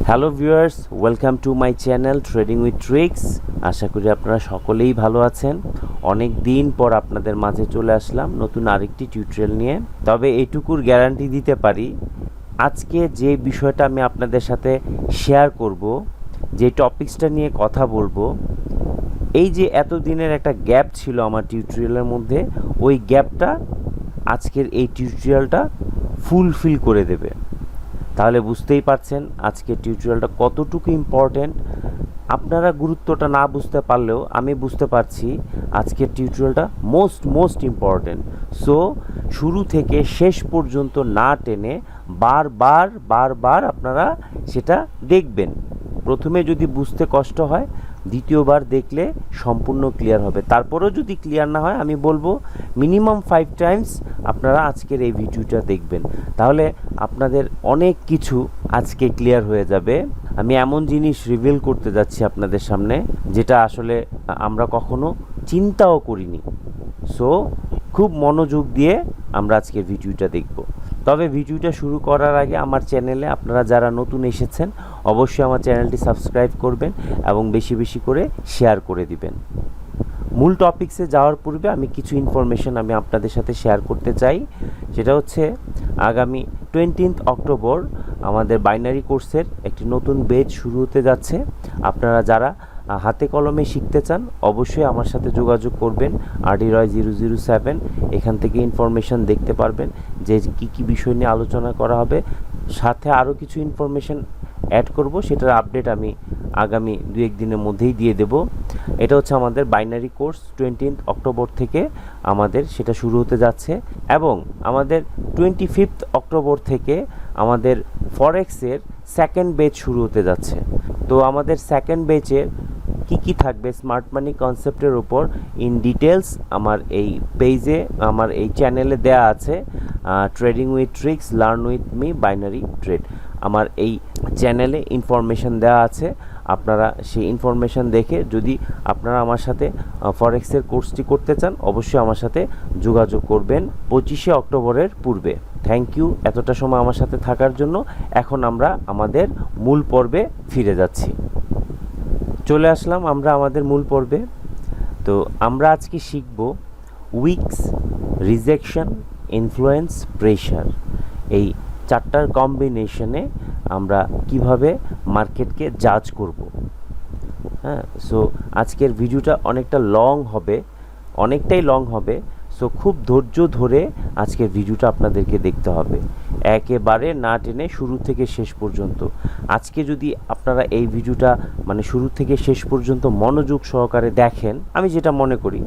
Hello viewers, welcome to my channel trading with tricks. আশা করি আপনারা সকলেই ভালো আছেন। অনেক দিন পর আপনাদের মাঝে চলে আসলাম নতুন আরেকটি টিউটোরিয়াল নিয়ে। তবে এইটুকুর গ্যারান্টি দিতে পারি, আজকে যে বিষয়টা আমি আপনাদের সাথে শেয়ার করব, যে টপিকসটা নিয়ে কথা বলবো, এই যে এতদিনের একটা গ্যাপ ছিল আমার টিউটোরিয়ালের মধ্যে, ওই গ্যাপটা আজকের এই টিউটোরিয়ালটা ফুলফিল করে দেবে। তাহলে বুঝতেই পারছেন আজকের টিউটোরিয়ালটা কতটুকু ইম্পর্ট্যান্ট। আপনারা গুরুত্বটা না বুঝতে পারলেও আমি বুঝতে পারছি আজকের টিউটোরিয়ালটা মোস্ট ইম্পর্ট্যান্ট। সো শুরু থেকে শেষ পর্যন্ত না টেনে বারবার আপনারা সেটা দেখবেন। প্রথমে যদি বুঝতে কষ্ট হয়, দ্বিতীয়বার দেখলে সম্পূর্ণ ক্লিয়ার হবে। তারপরেও যদি ক্লিয়ার না হয়, আমি বলবো মিনিমাম 5 টাইমস আপনারা আজকের এই ভিডিওটা দেখবেন। তাহলে আপনাদের অনেক কিছু আজকে ক্লিয়ার হয়ে যাবে। আমি এমন জিনিস রিভিল করতে যাচ্ছি আপনাদের সামনে, যেটা আসলে আমরা কখনো চিন্তাও করিনি। সো খুব মনোযোগ দিয়ে আমরা আজকের ভিডিওটা দেখব। তবে ভিডিওটা শুরু করার আগে আমার চ্যানেলে আপনারা যারা নতুন এসেছেন, অবশ্যই আমার চ্যানেলটি সাবস্ক্রাইব করবেন এবং বেশি করে শেয়ার করে দিবেন। মূল টপিকসে যাওয়ার পূর্বে আমি কিছু ইনফরমেশন আমি আপনাদের সাথে শেয়ার করতে চাই। সেটা হচ্ছে আগামী 20 অক্টোবর আমাদের বাইনারি কোর্সের একটি নতুন ব্যাচ শুরু হতে যাচ্ছে। আপনারা যারা হাতে কলমে শিখতে চান, অবশ্যই আমার সাথে যোগাযোগ করবেন। RD007 এখান থেকে ইনফরমেশন দেখতে পারবেন যে কী বিষয় নিয়ে আলোচনা করা হবে। সাথে আরও কিছু ইনফরমেশন অ্যাড করব, সেটার আপডেট আমি আগামী 2-1 দিনের মধ্যেই দিয়ে দেব। এটা হচ্ছে আমাদের বাইনারি কোর্স, 20 অক্টোবর থেকে আমাদের সেটা শুরু হতে যাচ্ছে। এবং আমাদের 25 অক্টোবর থেকে আমাদের ফরেক্সের সেকেন্ড ব্যাচ শুরু হতে যাচ্ছে। তো আমাদের সেকেন্ড ব্যাচের কি থাকবে স্মার্ট মানি কনসেপ্টের উপর ইন ডিটেলস আমার এই পেজে, আমার এই চ্যানেলে দেয়া আছে। Trading with tricks, learn with me, binary trade, আমার এই চ্যানেলে ইনফরমেশন দেওয়া আছে। আপনারা সেই ইনফরমেশন দেখে যদি আপনারা আমার সাথে ফরেক্সের কোর্সটি করতে চান, অবশ্যই আমার সাথে যোগাযোগ করবেন 25 অক্টোবরের পূর্বে। থ্যাংক ইউ এতটা সময় আমার সাথে থাকার জন্য। এখন আমরা আমাদের মূল পর্বে ফিরে যাচ্ছি। চলে আসলাম আমরা আমাদের মূল পর্বে। তো আমরা আজকে শিখব উইকস, রিজেকশন, ইনফ্লুয়েন্স, প্রেশার, এই চারটার কম্বিনেশনে আমরা কিভাবে মার্কেটকে জাজ করব। হ্যাঁ, সো আজকের ভিডিওটা অনেকটাই লং হবে। সো খুব ধৈর্য ধরে আজকের ভিডিওটা আপনাদেরকে দেখতে হবে, একেবারে না টেনে শুরু থেকে শেষ পর্যন্ত। আজকে যদি আপনারা এই ভিডিওটা শুরু থেকে শেষ পর্যন্ত মনোযোগ সহকারে দেখেন, আমি যেটা মনে করি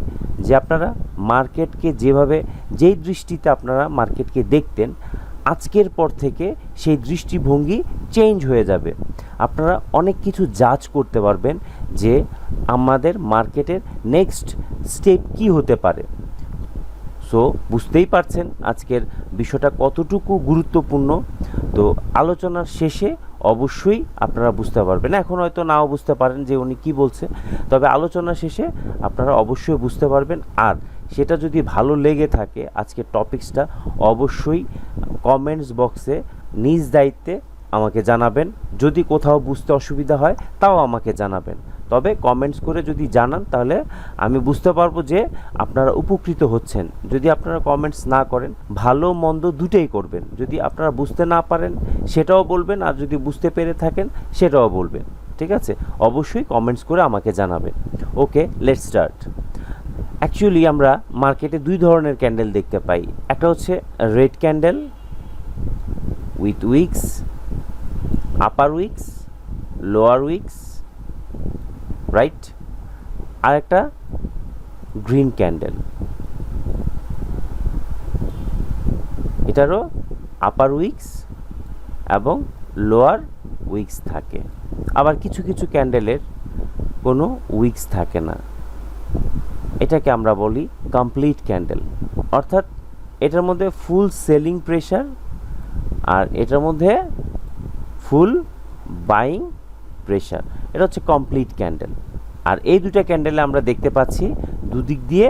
যে আপনারা মার্কেটকে যেই দৃষ্টিতে আপনারা মার্কেটকে দেখতেন, আজকের পর থেকে সেই দৃষ্টিভঙ্গি চেঞ্জ হয়ে যাবে। আপনারা অনেক কিছু জাজ করতে পারবেন যে আমাদের মার্কেটের নেক্সট স্টেপ কি হতে পারে। সো বুঝতেই পারছেন আজকের বিষয়টা কতটুকু গুরুত্বপূর্ণ। তো আলোচনার শেষে অবশ্যই আপনারা বুঝতে পারবেন। এখন হয়তো নাও বুঝতে পারেন যে উনি কি বলছে, তবে আলোচনার শেষে আপনারা অবশ্যই বুঝতে পারবেন। আর সেটা যদি ভালো লেগে থাকে আজকের টপিকসটা, অবশ্যই কমেন্টস বক্সে নিজ দায়িত্বে আমাকে জানাবেন। যদি কোথাও বুঝতে অসুবিধা হয় তাও আমাকে জানাবেন। তবে কমেন্টস করে যদি জানান, তাহলে আমি বুঝতে পারবো যে আপনারা উপকৃত হচ্ছেন। যদি আপনারা কমেন্টস না করেন, ভালো মন্দ দুটোই করবেন। যদি আপনারা বুঝতে না পারেন সেটাও বলবেন, আর যদি বুঝতে পেরে থাকেন সেটাও বলবেন। ঠিক আছে, অবশ্যই কমেন্টস করে আমাকে জানাবেন। ওকে, লেটস স্টার্ট। অ্যাকচুয়ালি আমরা মার্কেটে 2 ধরনের ক্যান্ডেল দেখতে পাই। একটা হচ্ছে red candle with wicks, upper wicks, lower wicks, right. আর একটা গ্রিন ক্যান্ডেল, এটারও আপার উইকস এবং লোয়ার উইকস থাকে। আবার কিছু ক্যান্ডেলের কোনো উইকস থাকে না। এটাকে আমরা বলি কমপ্লিট ক্যান্ডেল, অর্থাৎ এটার মধ্যে ফুল সেলিং প্রেশার আর এটার মধ্যে ফুল বাইং প্রেশার। এটা হচ্ছে কমপ্লিট ক্যান্ডেল। আর এই দুটো ক্যান্ডেলে আমরা দেখতে পাচ্ছি দুদিক দিয়ে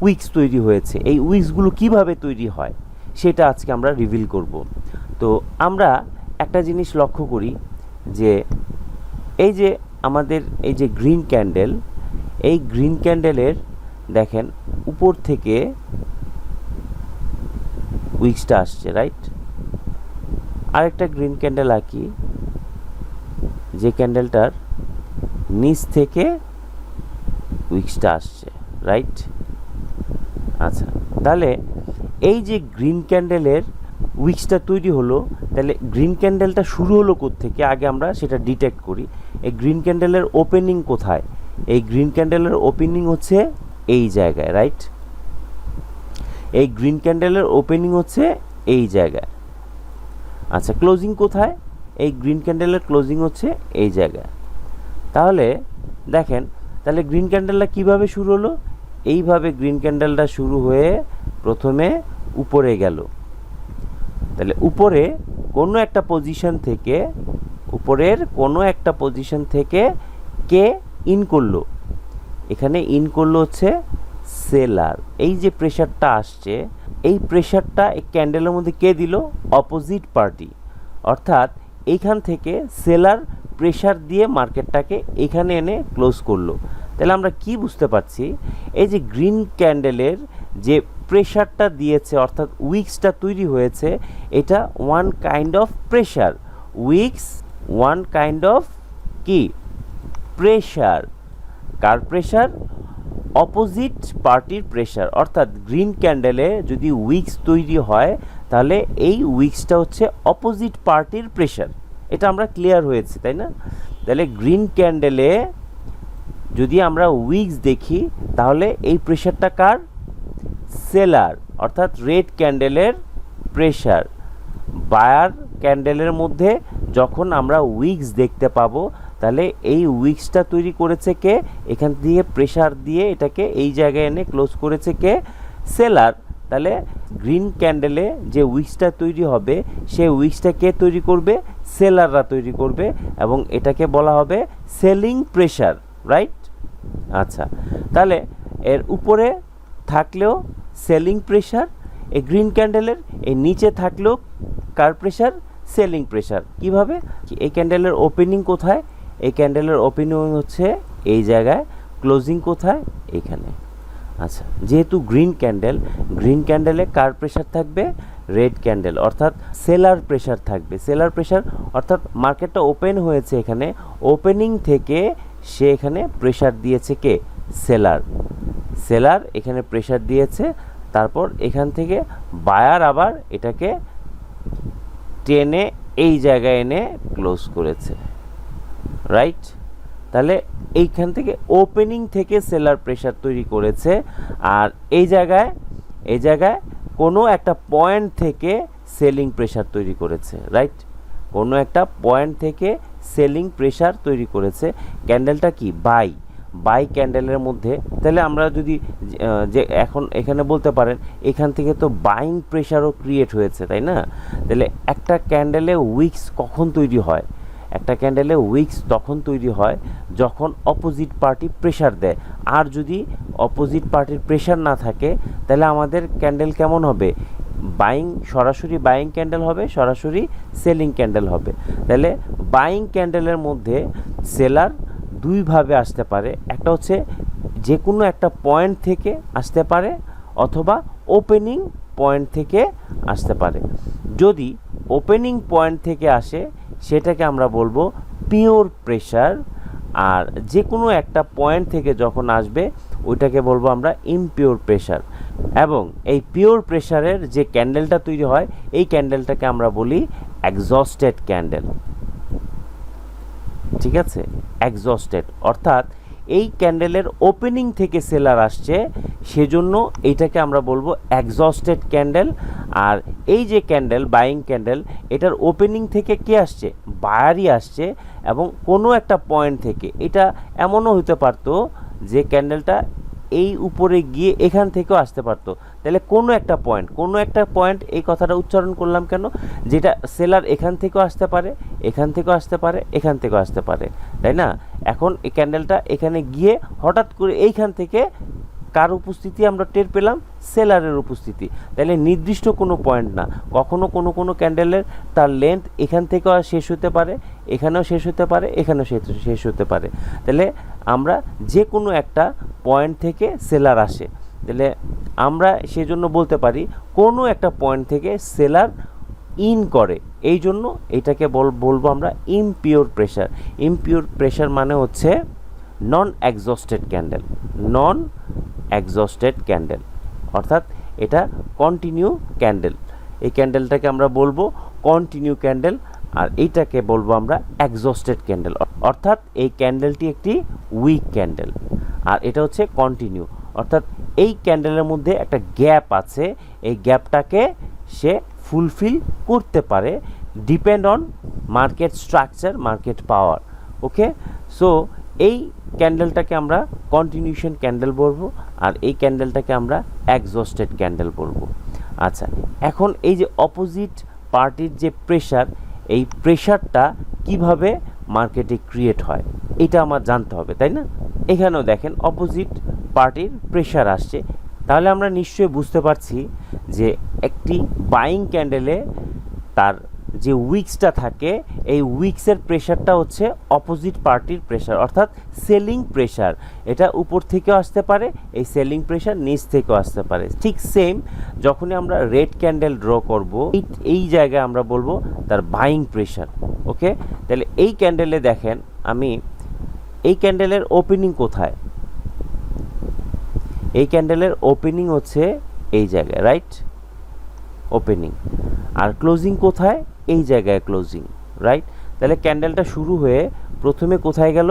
উইকস তৈরি হয়েছে। এই উইকসগুলো কিভাবে তৈরি হয় সেটা আজকে আমরা রিভিল করব। তো আমরা একটা জিনিস লক্ষ্য করি যে এই যে আমাদের এই যে গ্রিন ক্যান্ডেল, এই গ্রিন ক্যান্ডেলের দেখেন উপর থেকে উইক্সটা আসছে, রাইট? আরেকটা গ্রিন ক্যান্ডেল আঁকি, যে ক্যান্ডেলটার নিচ থেকে উইক্সটা আসছে, রাইট? আচ্ছা, তাহলে এই যে গ্রিন ক্যান্ডেলের উইক্সটা তৈরি হলো, তাহলে গ্রিন ক্যান্ডেলটা শুরু হলো কোত্থেকে আগে আমরা সেটা ডিটেক্ট করি। এই গ্রিন ক্যান্ডেলের ওপেনিং কোথায়? এই গ্রিন ক্যান্ডেলের ওপেনিং হচ্ছে এই জায়গায়, রাইট? এই গ্রিন ক্যান্ডেলের ওপেনিং হচ্ছে এই জায়গায়। আচ্ছা, ক্লোজিং কোথায়? এই গ্রিন ক্যান্ডেলের ক্লোজিং হচ্ছে এই জায়গায়। তাহলে দেখেন, তাহলে গ্রিন ক্যান্ডেলটা কিভাবে শুরু হলো? এইভাবে গ্রিন ক্যান্ডেলটা শুরু হয়ে প্রথমে উপরে গেল। তাহলে উপরে কোনো একটা পজিশন থেকে, উপরের কোনো একটা পজিশন থেকে কে ইন করলো? এখানে ইন করলো হচ্ছে সেলার। এই যে প্রেশারটা আসছে, এই প্রেশারটা এই ক্যান্ডেলের মধ্যে কে দিল? Opposite party. অর্থাৎ এইখান থেকে সেলার প্রেশার দিয়ে মার্কেটটাকে এখানে এনে ক্লোজ করলো। তাহলে আমরা কি বুঝতে পারছি? এই যে গ্রিন ক্যান্ডেলের যে প্রেশারটা দিয়েছে, অর্থাৎ উইক্সটা তৈরি হয়েছে, এটা one kind of pressure. Weeks one kind of কি? প্রেশার। কার প্রেশার? অপোজিট পার্টির প্রেশার। অর্থাৎ গ্রিন ক্যান্ডেলে যদি উইক্স তৈরি হয়, তাহলে এই উইক্সটা হচ্ছে অপোজিট পার্টির প্রেশার। এটা আমরা ক্লিয়ার হয়েছি, তাই না? তাহলে গ্রিন ক্যান্ডেলে যদি আমরা উইক্স দেখি, তাহলে এই প্রেশারটা কার? সেলার। অর্থাৎ রেড ক্যান্ডেলের প্রেশার। বায়ার ক্যান্ডেলের মধ্যে যখন আমরা উইক্স দেখতে পাবো, তাহলে এই উইক্সটা তৈরি করেছে কে? এখান দিয়ে প্রেশার দিয়ে এটাকে এই জায়গায় এনে ক্লোজ করেছে কে? সেলার। তাহলে গ্রিন ক্যান্ডেলে যে উইক্সটা তৈরি হবে, সেই উইক্সটা কে তৈরি করবে? সেলাররা তৈরি করবে, এবং এটাকে বলা হবে সেলিং প্রেশার, রাইট? আচ্ছা, তাহলে এর উপরে থাকলেও সেলিং প্রেশার এই গ্রিন ক্যান্ডেলের, এই নিচে থাকলেও কার প্রেশার? Selling pressure. কিভাবে? এই ক্যান্ডেলের ওপেনিং কোথায়? এই ক্যান্ডেলের ওপেনিং হচ্ছে এই জায়গায়, ক্লোজিং কোথায়? এইখানে। আচ্ছা, যেহেতু গ্রিন ক্যান্ডেল, গ্রিন ক্যান্ডেলে কার প্রেশার থাকবে? রেড ক্যান্ডেল, অর্থাৎ সেলার প্রেশার থাকবে। সেলার প্রেশার অর্থাৎ মার্কেটটা ওপেন হয়েছে, এখানে ওপেনিং থেকে সে এখানে প্রেশার দিয়েছে কে? সেলার। সেলার এখানে প্রেশার দিয়েছে, তারপর এখান থেকে বায়ার আবার এটাকে টেনে এই জায়গায় এনে ক্লোজ করেছে, রাইট? তাহলে এইখান থেকে ওপেনিং থেকে সেলার প্রেশার তৈরি করেছে, আর এই জায়গায় কোনো একটা পয়েন্ট থেকে সেলিং প্রেশার তৈরি করেছে, রাইট? কোনো একটা পয়েন্ট থেকে সেলিং প্রেশার তৈরি করেছে। ক্যান্ডেলটা কি? বাই ক্যান্ডেলের মধ্যে। তাহলে আমরা যদি যে এখন এখানে বলতে পারেন, এখান থেকে তো বাইং প্রেশারও ক্রিয়েট হয়েছে, তাই না? তাহলে একটা ক্যান্ডেলে উইক্স কখন তৈরি হয়? একটা ক্যান্ডেলে উইক্স তখন তৈরি হয় যখন অপোজিট পার্টি প্রেশার দেয়। আর যদি অপোজিট পার্টির প্রেশার না থাকে, তাহলে আমাদের ক্যান্ডেল কেমন হবে? সরাসরি বাইং ক্যান্ডেল হবে, সরাসরি সেলিং ক্যান্ডেল হবে। তাহলে বাইং ক্যান্ডেলের মধ্যে সেলার দুইভাবে আসতে পারে। একটা হচ্ছে যে কোনো একটা পয়েন্ট থেকে আসতে পারে, অথবা ওপেনিং পয়েন্ট থেকে আসতে পারে। যদি ওপেনিং পয়েন্ট থেকে আসে, সেটাকে আমরা বলবো পিওর প্রেশার। আর যে কোনো একটা পয়েন্ট থেকে যখন আসবে, ওইটাকে বলবো আমরা ইমপিওর প্রেশার। এবং এই পিওর প্রেশারের যে ক্যান্ডেলটা তৈরি হয়, এই ক্যান্ডেলটাকে আমরা বলি এক্সস্টেড ক্যান্ডেল। ঠিক আছে? এক্সস্টেড অর্থাৎ এই ক্যান্ডেলের ওপেনিং থেকে সেলার আসছে, সেজন্য এইটাকে আমরা বলবো এক্সস্টেড ক্যান্ডেল। আর এই যে ক্যান্ডেল, বাইং ক্যান্ডেল, এটার ওপেনিং থেকে কে আসছে? বায়ারই আসছে, এবং কোনো একটা পয়েন্ট থেকে। এটা এমনও হতে পারতো যে ক্যান্ডেলটা এই উপরে গিয়ে এখান থেকেও আসতে পারতো। তাহলে কোনো একটা পয়েন্ট, এই কথাটা উচ্চারণ করলাম কেন? যেটা সেলার এখান থেকেও আসতে পারে, এখান থেকেও আসতে পারে, এখান থেকেও আসতে পারে, তাই না? এখন এই ক্যান্ডেলটা এখানে গিয়ে হঠাৎ করে এইখান থেকে কার উপস্থিতি আমরা টের পেলাম? সেলারের উপস্থিতি। তাহলে নির্দিষ্ট কোনো পয়েন্ট না, কখনো কোনো ক্যান্ডেলের তার লেন্থ এখান থেকেও শেষ হতে পারে, এখানেও শেষ হতে পারে, এখানেও শেষ হতে পারে। তাহলে আমরা যে কোনো একটা পয়েন্ট থেকে সেলার আসে, তাহলে আমরা সেজন্য বলতে পারি কোনো একটা পয়েন্ট থেকে সেলার ইন করে, এই জন্য এটাকে বলবো আমরা ইমপিওর প্রেশার। ইমপিওর প্রেশার মানে হচ্ছে নন এক্সস্টেড ক্যান্ডেল, নন এক্সস্টেড ক্যান্ডেল, অর্থাৎ এটা কন্টিনিউ ক্যান্ডেল। এই ক্যান্ডেলটাকে আমরা বলবো কন্টিনিউ ক্যান্ডেল, আর এইটাকে বলবো আমরা এক্সস্টেড ক্যান্ডেল, অর্থাৎ এই ক্যান্ডেলটি একটি উইক ক্যান্ডেল, আর এটা হচ্ছে কন্টিনিউ, অর্থাৎ এই ক্যান্ডেলের মধ্যে একটা গ্যাপ আছে, এই গ্যাপটাকে সে ফুলফিল করতে পারে, depend on market structure, market power. Okay, so এই ক্যান্ডেলটাকে আমরা কন্টিনিউশন ক্যান্ডেল বলবো, আর এই ক্যান্ডেলটাকে আমরা এক্সস্টেড ক্যান্ডেল বলবো। আচ্ছা, এখন এই যে অপোজিট পার্টির যে প্রেশার, এই প্রেশারটা কিভাবে মার্কেটে ক্রিয়েট হয় এটা আমার জানতে হবে, তাই না? এখানেও দেখেন অপোজিট পার্টির প্রেশার আসছে, তাহলে আমরা নিশ্চয়ই বুঝতে পারছি যে একটি বাইং ক্যান্ডেলে তার যে উইক্সটা থাকে, এই উইক্সের প্রেশারটা হচ্ছে অপোজিট পার্টির প্রেশার, অর্থাৎ সেলিং প্রেশার। এটা উপর থেকেও আসতে পারে, এই সেলিং প্রেশার নিচ থেকেও আসতে পারে। ঠিক সেম যখনই আমরা রেড ক্যান্ডেল ড্র করব, এই জায়গায় আমরা বলবো তার বাইং প্রেশার। ওকে, তাহলে এই ক্যান্ডেলে দেখেন, আমি এই ক্যান্ডেলের ওপেনিং কোথায়? এই ক্যান্ডেলের ওপেনিং হচ্ছে এই জায়গায়, রাইট? ওপেনিং। আর ক্লোজিং কোথায়? এই জায়গায় ক্লোজিং, রাইট? তাহলে ক্যান্ডেলটা শুরু হয়ে প্রথমে কোথায় গেল?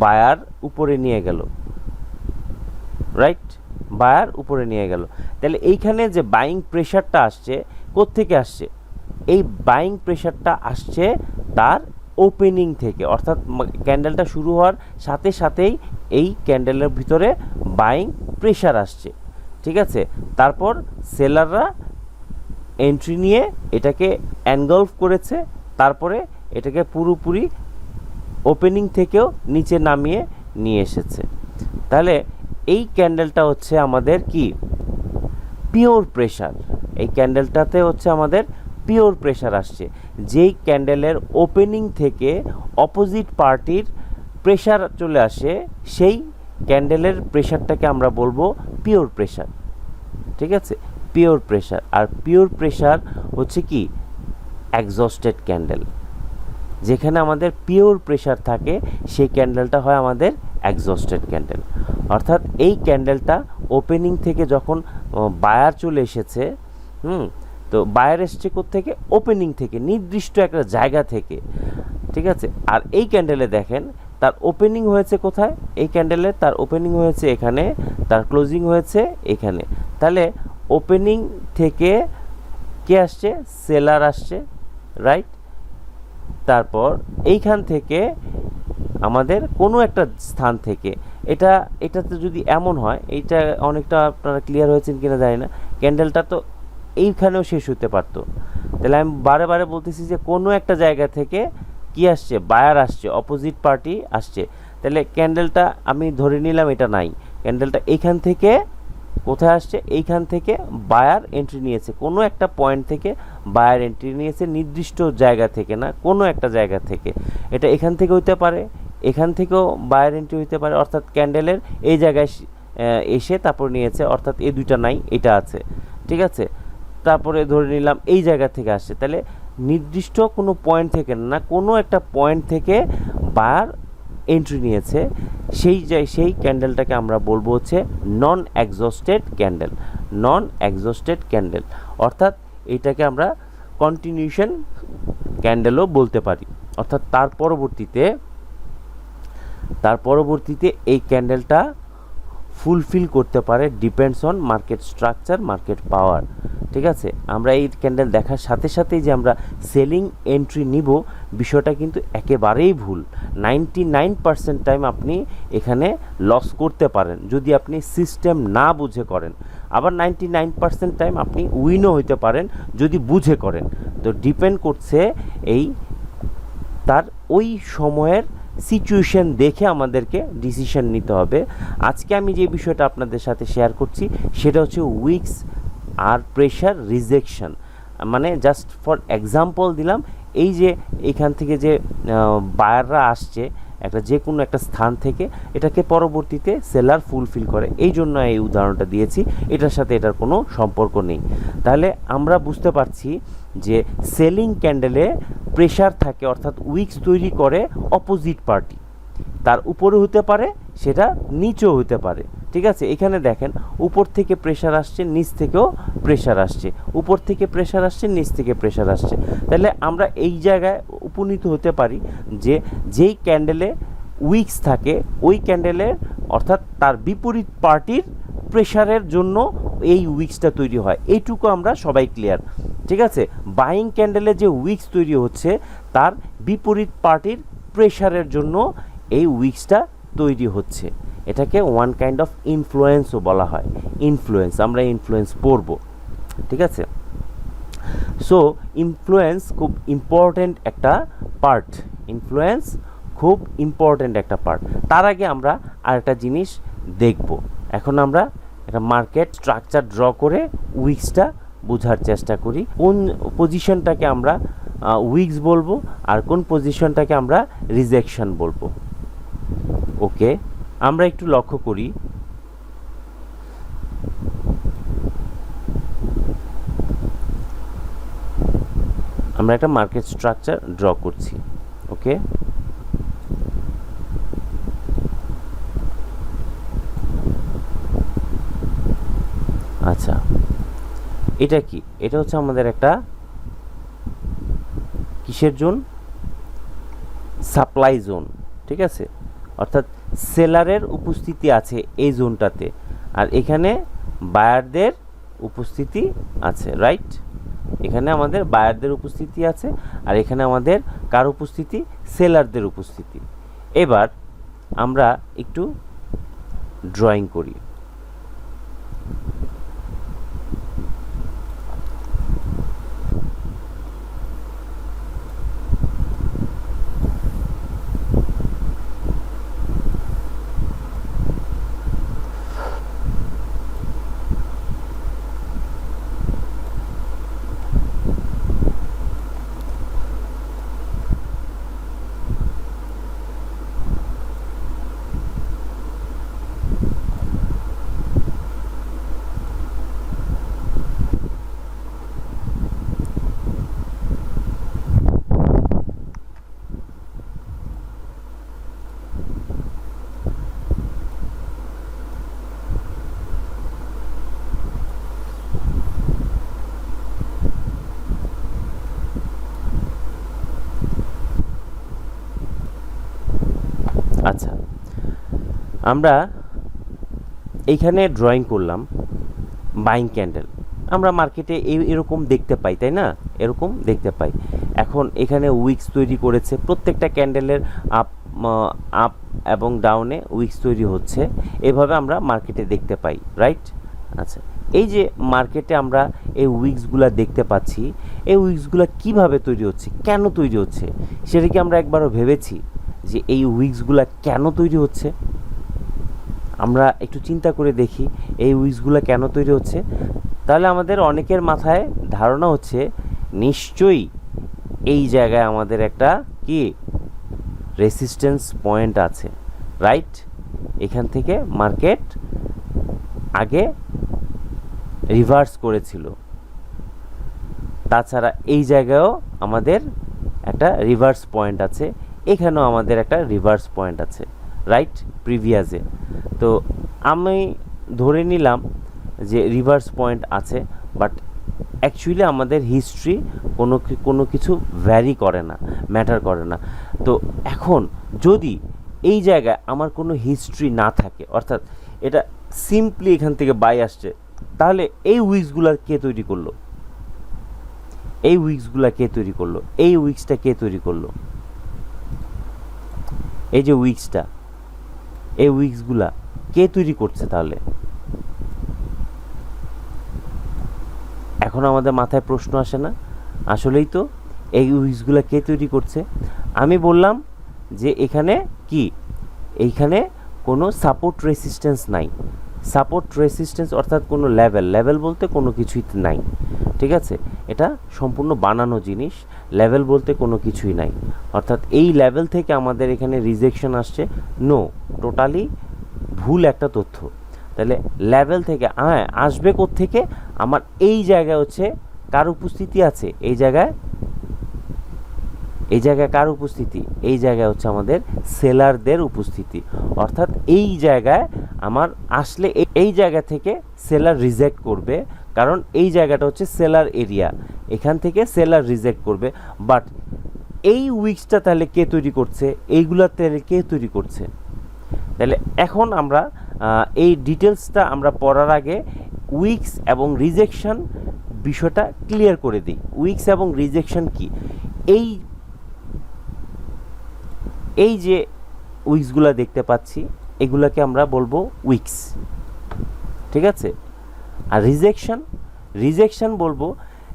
বায়ার উপরে নিয়ে গেল, রাইট? বায়ার উপরে নিয়ে গেল। তাহলে এইখানে যে বাইং প্রেশারটা আসছে, কোত্থেকে আসছে? এই বাইং প্রেশারটা আসছে তার ওপেনিং থেকে, অর্থাৎ ক্যান্ডেলটা শুরু হওয়ার সাথে সাথেই এই ক্যান্ডেলের ভিতরে বাইং প্রেশার আসছে, ঠিক আছে? তারপর সেলাররা এন্ট্রি নিয়ে এটাকে এনগলফ করেছে, তারপরে এটাকে পুরোপুরি ওপেনিং থেকেও নিচে নামিয়ে নিয়ে এসেছে। তাহলে এই ক্যান্ডেলটা হচ্ছে আমাদের কি? Pure pressure. এই ক্যান্ডেলটাতে হচ্ছে আমাদের পিওর প্রেশার আসছে। যেই ক্যান্ডেলের ওপেনিং থেকে অপোজিট পার্টির প্রেশার চলে আসে, সেই ক্যান্ডেলের প্রেশারটাকে আমরা বলবো পিওর প্রেশার, ঠিক আছে? Pure pressure. আর পিওর প্রেশার হচ্ছে কি? Exhausted candle. যেখানে আমাদের পিওর প্রেশার থাকে সেই ক্যান্ডেলটা হয় আমাদের এক্সস্টেড ক্যান্ডেল। অর্থাৎ এই ক্যান্ডেলটা ওপেনিং থেকে যখন বায়ার চলে এসেছে, তো বায়ার এসছে থেকে ওপেনিং থেকে, নির্দিষ্ট একটা জায়গা থেকে, ঠিক আছে? আর এই ক্যান্ডেলে দেখেন তার ওপেনিং হয়েছে কোথায়? এই ক্যান্ডেলে তার ওপেনিং হয়েছে এখানে, তার ক্লোজিং হয়েছে এখানে। তাহলে ওপেনিং থেকে কে আসছে? সেলার আসছে, রাইট? তারপর এইখান থেকে আমাদের কোনো একটা স্থান থেকে, এটাতে যদি এমন হয়, এইটা অনেকটা আপনারা ক্লিয়ার হয়েছেন কিনা জানি না, ক্যান্ডেলটা তো এইখানেও শেষ হতে পারতো। তাহলে আমি বারে বারে বলতেছি যে কোনো একটা জায়গা থেকে কি আসছে? বায়ার আসছে, অপোজিট পার্টি আসছে। তাহলে ক্যান্ডেলটা আমি ধরে নিলাম এটা নাই, ক্যান্ডেলটা এইখান থেকে কোথায় আসছে? এইখান থেকে বায়ার এন্ট্রি নিয়েছে, কোনো একটা পয়েন্ট থেকে বায়ার এন্ট্রি নিয়েছে, নির্দিষ্ট জায়গা থেকে না, কোনো একটা জায়গা থেকে। এটা এখান থেকে হইতে পারে, এখান থেকেও বায়ার এন্ট্রি হইতে পারে, অর্থাৎ ক্যান্ডেলের এই জায়গায় এসে তারপর নিয়েছে, অর্থাৎ এই দুইটা নাই, এটা আছে, ঠিক আছে? তারপরে ধরে নিলাম এই জায়গা থেকে আসছে। তাহলে নির্দিষ্ট কোনো পয়েন্ট থেকে না, কোনো একটা পয়েন্ট থেকে বায়ার এন্ট্রি নিয়েছে, সেই ক্যান্ডেলটাকে আমরা বলবো হচ্ছে নন এক্সস্টেড ক্যান্ডেল। নন এক্সস্টেড ক্যান্ডেল, অর্থাৎ এটাকে আমরা কন্টিনিউশন ক্যান্ডেলও বলতে পারি। অর্থাৎ তার পরবর্তীতে এই ক্যান্ডেলটা ফুলফিল করতে পারে, depends on market structure, market power, ঠিক আছে? আমরা এই ক্যান্ডেল দেখার সাথে সাথেই যে আমরা সেলিং এন্ট্রি নিব, বিষয়টা কিন্তু একেবারেই ভুল। 99% টাইম আপনি এখানে লস করতে পারেন যদি আপনি সিস্টেম না বুঝে করেন, আবার 99% টাইম আপনি উইনও হইতে পারেন যদি বুঝে করেন। তো ডিপেন্ড করছে এই তার ওই সময়ের সিচুয়েশন দেখে আমাদেরকে ডিসিশন নিতে হবে। আজকে আমি যে বিষয়টা আপনাদের সাথে শেয়ার করছি সেটা হচ্ছে উইকস আর প্রেশার রিজেকশন। মানে জাস্ট ফর এক্সাম্পল দিলাম, এই যে এখান থেকে যে বায়াররা আসছে একটা যে কোনো একটা স্থান থেকে, এটাকে পরবর্তীতে সেলার ফুলফিল করে, এই জন্য এই উদাহরণটা দিয়েছি, এটার সাথে এটার কোনো সম্পর্ক নেই। তাহলে আমরা বুঝতে পারছি যে সেলিং ক্যান্ডেলে প্রেশার থাকে, অর্থাৎ উইকস তৈরি করে অপোজিট পার্টি, তার উপরে হতে পারে, সেটা নিচেও হতে পারে। ঠিক আছে, এখানে দেখেন উপর থেকে প্রেশার আসছে, নিচ থেকেও প্রেশার আসছে, উপর থেকে প্রেশার আসছে, নিচ থেকে প্রেশার আসছে। তাহলে আমরা এই জায়গায় উপনীত হতে পারি যে যেই ক্যান্ডেলে উইকস থাকে ওই ক্যান্ডেলের অর্থাৎ তার বিপরীত পার্টির প্রেশারের জন্য এই উইকসটা তৈরি হয়, এইটুকু আমরা সবাই ক্লিয়ার। ঠিক আছে, বাইং ক্যান্ডেলে যে উইকস তৈরি হচ্ছে তার বিপরীত পার্টির প্রেশারের জন্য এই উইকসটা তৈরি হচ্ছে। এটাকে ওয়ান কাইন্ড অফ ইনফ্লুয়েন্সও বলা হয়। ইনফ্লুয়েন্স, আমরা ইনফ্লুয়েন্স পড়ব। ঠিক আছে, সো ইনফ্লুয়েন্স খুব ইম্পর্ট্যান্ট একটা পার্ট, ইনফ্লুয়েন্স খুব ইম্পর্ট্যান্ট একটা পার্ট। তার আগে আমরা আরেকটা জিনিস দেখব। এখন আমরা একটা মার্কেট স্ট্রাকচার ড্র করে উইকসটা বোঝার চেষ্টা করি, কোন পজিশনটাকে আমরা উইকস বলবো আর কোন পজিশনটাকে আমরা রিজেকশন বলবো। ওকে, আমরা একটু লক্ষ্য করি, আমরা একটা মার্কেট স্ট্রাকচার ড্র করছি। ওকে, আচ্ছা, এটা কি? এটা হচ্ছে আমাদের একটা কিসের জোন? Supply zone. ঠিক আছে, অর্থাৎ সেলারের উপস্থিতি আছে এই জোনটাতে, আর এখানে বায়ারদের উপস্থিতি আছে, রাইট? এখানে আমাদের বায়ারদের উপস্থিতি আছে, আর এখানে আমাদের কার উপস্থিতি? সেলারদের উপস্থিতি। এবার আমরা একটু ড্রয়িং করি। আচ্ছা, আমরা এইখানে ড্রয়িং করলাম বাইং ক্যান্ডেল। আমরা মার্কেটে এরকম দেখতে পাই, তাই না? এরকম দেখতে পাই। এখন এখানে উইকস তৈরি করেছে, প্রত্যেকটা ক্যান্ডেলের আপ আপ এবং ডাউনে উইকস তৈরি হচ্ছে, এভাবে আমরা মার্কেটে দেখতে পাই, রাইট? আচ্ছা, এই যে মার্কেটে আমরা এই উইকসগুলো দেখতে পাচ্ছি, এই উইকসগুলো কিভাবে তৈরি হচ্ছে, কেন তৈরি হচ্ছে, সেটা কি আমরা একবারও ভেবেছি যে এই উইকসগুলো কেন তৈরি হচ্ছে? আমরা একটু চিন্তা করে দেখি এই উইকসগুলো কেন তৈরি হচ্ছে। তাহলে আমাদের অনেকের মাথায় ধারণা হচ্ছে নিশ্চয়ই এই জায়গায় আমাদের একটা কি রেসিস্ট্যান্স পয়েন্ট আছে, রাইট? এখান থেকে মার্কেট আগে রিভার্স করেছিল, তাছাড়া এই জায়গায়ও আমাদের একটা রিভার্স পয়েন্ট আছে, এখানেও আমাদের একটা রিভার্স পয়েন্ট আছে, রাইট? প্রিভিয়াসে তো আমি ধরে নিলাম যে রিভার্স পয়েন্ট আছে, বাট অ্যাকচুয়ালি আমাদের হিস্ট্রি কোনো কিছু ভ্যারি করে না, ম্যাটার করে না। তো এখন যদি এই জায়গায় আমার কোনো হিস্ট্রি না থাকে, অর্থাৎ এটা সিম্পলি এখান থেকে বাই আসছে, তাহলে এই উইকসগুলো কে তৈরি করলো? এই উইকসগুলো কে তৈরি করলো? এই উইকসটা কে তৈরি করলো? এই যে উইকসটা, এই উইকসগুলা কে তৈরি করছে? তাহলে এখন আমাদের মাথায় প্রশ্ন আসে না? আসলেই তো এই উইকসগুলা কে তৈরি করছে? আমি বললাম যে এখানে কি, এইখানে কোনো সাপোর্ট রেসিস্ট্যান্স নাই। সাপোর্ট রেসিস্ট্যান্স অর্থাৎ কোনো লেভেল বলতে কোনো কিছুই নাই, ঠিক আছে? এটা সম্পূর্ণ বানানো জিনিস, লেভেল বলতে কোনো কিছুই নাই। অর্থাৎ এই লেভেল থেকে আমাদের এখানে রিজেকশন আসছে, নো, টোটালি ভুল একটা তথ্য। তাহলে লেভেল থেকে আসবে কোত্থেকে? আমার এই জায়গায় হচ্ছে কার উপস্থিতি আছে, এই জায়গায় কার উপস্থিতি? এই জায়গায় হচ্ছে আমাদের সেলারদের উপস্থিতি। অর্থাৎ এই জায়গায় আমার আসলে এই জায়গা থেকে সেলার রিজেক্ট করবে, কারণ এই জায়গাটা হচ্ছে সেলার এরিয়া, এখান থেকে সেলার রিজেক্ট করবে। বাট এই উইক্সটা তাহলে কে তৈরি করছে? এইগুলা তাহলে কে তৈরি করছে? তাহলে এখন আমরা এই ডিটেলসটা আমরা পড়ার আগে উইক্স এবং রিজেকশন বিষয়টা ক্লিয়ার করে দিই। উইক্স এবং রিজেকশন কি? এই যে উইক্সগুলো দেখতে পাচ্ছি, এগুলাকে আমরা বলবো উইক্স, ঠিক আছে? আর রিজেকশন বলবো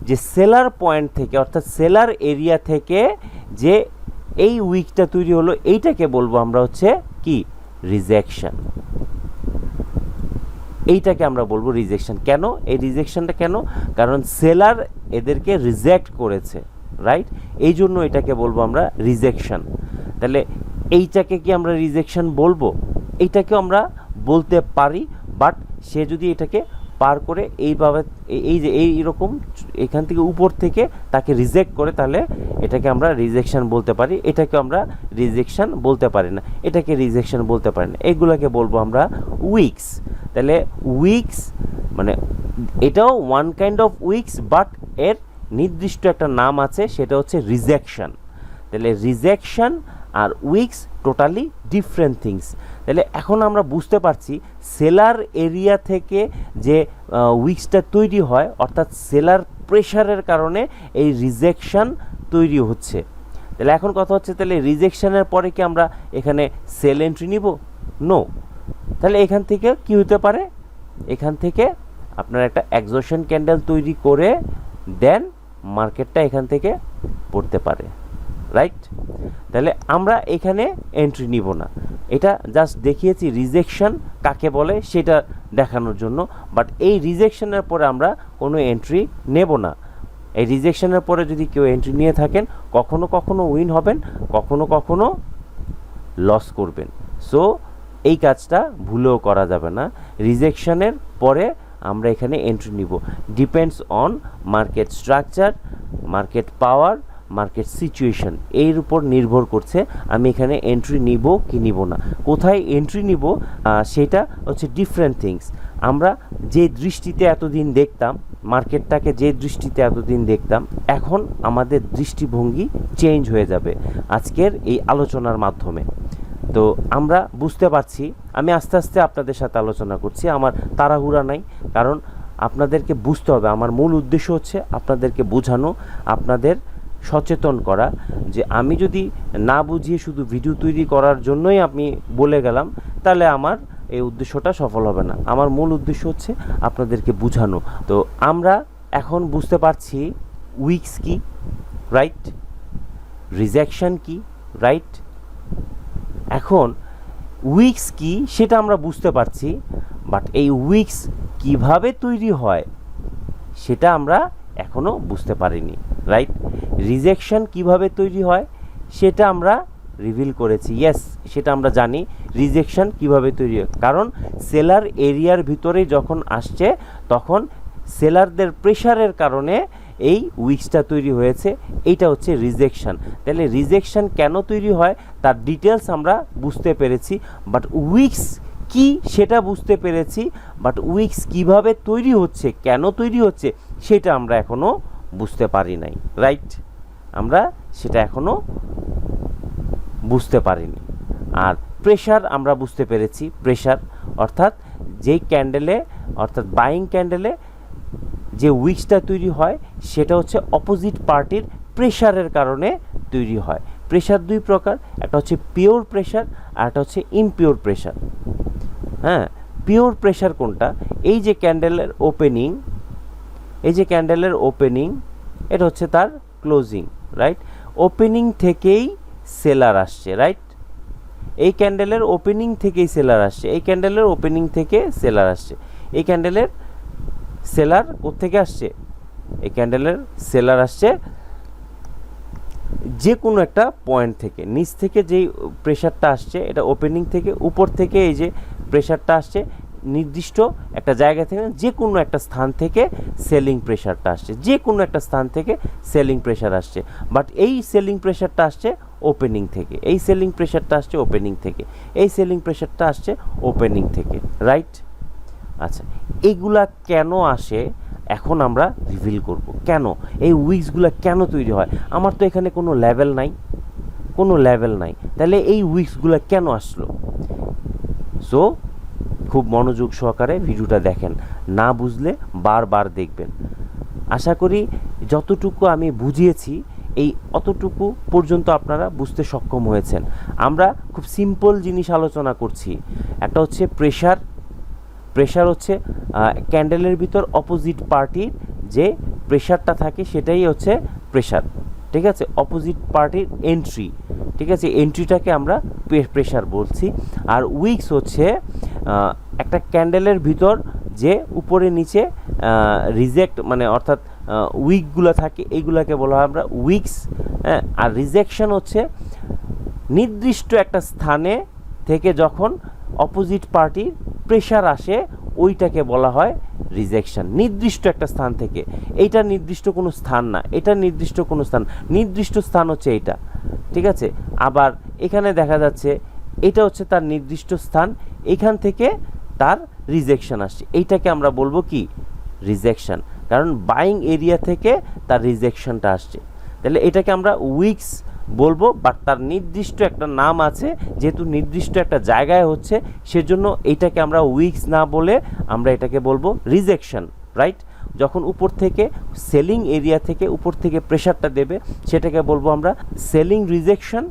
যে সেলার পয়েন্ট থেকে, অর্থাৎ সেলার এরিয়া থেকে যে এই উইকটা তৈরি হলো, এইটাকে বলবো আমরা হচ্ছে কি? রিজেকশন। এইটাকে আমরা বলবো রিজেকশন। কেন এই রিজেকশনটা কেন? কারণ সেলার এদেরকে রিজেক্ট করেছে, রাইট? এই জন্য এটাকে বলবো আমরা রিজেকশন। তাহলে এইটাকে কি আমরা রিজেকশন বলবো? এইটাকেও আমরা বলতে পারি, বাট সে যদি এটাকে পার করে এইভাবে এই যে এইরকম এখান থেকে উপর থেকে তাকে রিজেক্ট করে, তাহলে এটাকে আমরা রিজেকশন বলতে পারি। এটাকে আমরা রিজেকশন বলতে পারি না, এটাকে রিজেকশন বলতে পারি না, এগুলোকে বলবো আমরা উইক্স। তাহলে উইক্স মানে এটাও one kind of weeks, but এর নির্দিষ্ট একটা নাম আছে, সেটা হচ্ছে রিজেকশন। তাহলে রিজেকশন আর উইক্স টোটালি ডিফারেন্ট থিংস। তাহলে এখন আমরা বুঝতে পারছি সেলার এরিয়া থেকে যে উইক্সটা তৈরি হয়, অর্থাৎ সেলার প্রেশারের কারণে এই রিজেকশন তৈরি হচ্ছে। তাহলে এখন কথা হচ্ছে, তাহলে রিজেকশনের পরে কি আমরা এখানে সেল এন্ট্রি নিব? নো। তাহলে এখান থেকে কি হতে পারে? এখান থেকে আপনার একটা এক্সজশন ক্যান্ডেল তৈরি করে দেন মার্কেটটা এখান থেকে পড়তে পারে, রাইট? তাহলে আমরা এখানে এন্ট্রি নিব না, এটা জাস্ট দেখিয়েছি রিজেকশন কাকে বলে সেটা দেখানোর জন্য। বাট এই রিজেকশনের পরে আমরা কোনো এন্ট্রি নেব না। এই রিজেকশনের পরে যদি কেউ এন্ট্রি নিয়ে থাকেন, কখনো কখনো উইন হবেন, কখনো কখনো লস করবেন। সো এই কাজটা ভুলেও করা যাবে না। রিজেকশনের পরে আমরা এখানে এন্ট্রি নিব, depends on market structure, market power, market situation, এর উপর নির্ভর করছে আমি এখানে এন্ট্রি নিব কি নিব না। কোথায় এন্ট্রি নিব সেটা হচ্ছে ডিফারেন্ট থিংস। আমরা যে দৃষ্টিতে এতদিন দেখতাম মার্কেটটাকে, যে দৃষ্টিতে এতদিন দেখতাম, এখন আমাদের দৃষ্টিভঙ্গি চেঞ্জ হয়ে যাবে আজকের এই আলোচনার মাধ্যমে। তো আমরা বুঝতে পারছি, আমি আস্তে আস্তে আপনাদের সাথে আলোচনা করছি, আমার তাড়াহুড়া নাই, কারণ আপনাদেরকে বুঝতে হবে। আমার মূল উদ্দেশ্য হচ্ছে আপনাদেরকে বোঝানো, আপনাদের সচেতন করা। যে আমি যদি না বুঝিয়ে শুধু ভিডিও তৈরি করার জন্যই আমি বলে গেলাম, তাহলে আমার এই উদ্দেশ্যটা সফল হবে না। আমার মূল উদ্দেশ্য হচ্ছে আপনাদেরকে বোঝানো। তো আমরা এখন বুঝতে পারছি উইক্স কি, রাইট? রিজেকশন কি, রাইট? এখন উইক্স কি সেটা আমরা বুঝতে পারছি, বাট এই উইক্স কিভাবে তৈরি হয় সেটা আমরা এখনও বুঝতে পারিনি, রাইট? রিজেকশন কিভাবে তৈরি হয় সেটা আমরা রিভিল করেছি, ইয়েস, সেটা আমরা জানি রিজেকশন কিভাবে তৈরি হয়। কারণ সেলার এরিয়ার ভিতরে যখন আসছে, তখন সেলারদের প্রেশারের কারণে এই উইক্সটা তৈরি হয়েছে, এইটা হচ্ছে রিজেকশন। তাহলে রিজেকশন কেন তৈরি হয় তার ডিটেলস আমরা বুঝতে পেরেছি, বাট উইক্স কি সেটা বুঝতে পেরেছি, বাট উইক্স কিভাবে তৈরি হচ্ছে, কেন তৈরি হচ্ছে সেটা আমরা এখনও বুঝতে পারি নাই, রাইট? আমরা সেটা এখনও বুঝতে পারিনি। আর প্রেশার আমরা বুঝতে পেরেছি, প্রেশার অর্থাৎ যেই ক্যান্ডেলে, অর্থাৎ বাইং ক্যান্ডেলে যে উইক্সটা তৈরি হয় সেটা হচ্ছে অপোজিট পার্টির প্রেশারের কারণে তৈরি হয়। প্রেশার দুই প্রকার, একটা হচ্ছে পিওর প্রেশার আর একটা হচ্ছে ইমপিওর প্রেশার। হ্যাঁ, পিওর প্রেশার কোনটা? এই যে ক্যান্ডেলের ওপেনিং, এই যে ক্যান্ডেলের ওপেনিং, এটা হচ্ছে তার ক্লোজিং, রাইট? ওপেনিং থেকেই সেলার আসছে, রাইট? এই ক্যান্ডেলের ওপেনিং থেকেই সেলার আসছে, এই ক্যান্ডেলের ওপেনিং থেকে সেলার আসছে। এই ক্যান্ডেলের সেলার কোত্থেকে আসছে? এই ক্যান্ডেলের সেলার আসছে যে কোনো একটা পয়েন্ট থেকে, নিচ থেকে যেই প্রেশারটা আসছে, এটা ওপেনিং থেকে, উপর থেকে এই যে প্রেশারটা আসছে, নির্দিষ্ট একটা জায়গা থেকে, যে কোনো একটা স্থান থেকে সেলিং প্রেশারটা আসছে, যে কোনো একটা স্থান থেকে সেলিং প্রেশার আসছে। বাট এই সেলিং প্রেশারটা আসছে ওপেনিং থেকে, এই সেলিং প্রেশারটা আসছে ওপেনিং থেকে, এই সেলিং প্রেশারটা আসছে ওপেনিং থেকে, রাইট? আচ্ছা, এইগুলা কেন আসে এখন আমরা রিভিল করব। কেন এই উইক্সগুলো কেন তৈরি হয়? আমার তো এখানে কোনো লেভেল নাই, কোনো লেভেল নাই, তাহলে এই উইক্সগুলো কেন আসলো? সো খুব মনোযোগ সহকারে ভিডিওটা দেখেন, না বুঝলে বারবার দেখবেন। আশা করি যতটুকু আমি বুঝিয়েছি এই অতটুকু পর্যন্ত আপনারা বুঝতে সক্ষম হয়েছেন। আমরা খুব সিম্পল জিনিস আলোচনা করছি। একটা হচ্ছে প্রেশার, প্রেশার হচ্ছে ক্যান্ডেলের ভিতর অপোজিট পার্টির যে প্রেশারটা থাকে সেটাই হচ্ছে প্রেশার, ঠিক আছে? অপোজিট পার্টির এন্ট্রি, ঠিক আছে? এন্ট্রিটাকে আমরা প্রেশার বলছি। আর উইক্স হচ্ছে একটা ক্যান্ডেলের ভিতর যে উপরে নিচে রিজেক্ট, মানে অর্থাৎ উইকগুলো থাকে, এইগুলাকে বলা হয় আমরা উইক্স। হ্যাঁ, আর রিজেকশন হচ্ছে নির্দিষ্ট একটা স্থানে থেকে যখন অপোজিট পার্টির প্রেশার আসে ওইটাকে বলা হয় রিজেকশন। নির্দিষ্ট একটা স্থান থেকে, এইটা নির্দিষ্ট কোনো স্থান না, এটা নির্দিষ্ট কোনো স্থান, নির্দিষ্ট স্থান হচ্ছে এইটা, ঠিক আছে? আবার এখানে দেখা যাচ্ছে এটা হচ্ছে তার নির্দিষ্ট স্থান, এখান থেকে তার রিজেকশন আসছে, এইটাকে আমরা বলবো কি? রিজেকশন। কারণ বাইং এরিয়া থেকে তার রিজেকশনটা আসছে, তাহলে এটাকে আমরা উইক্স বলবো। বাট তার নির্দিষ্ট একটা নাম আছে, যেহেতু নির্দিষ্ট একটা জায়গায় হচ্ছে, সেজন্য এইটাকে আমরা উইক্স না বলে আমরা এটাকে বলবো রিজেকশন, রাইট? যখন উপর থেকে সেলিং এরিয়া থেকে উপর থেকে প্রেশারটা দেবে সেটাকে বলবো আমরা সেলিং রিজেকশন,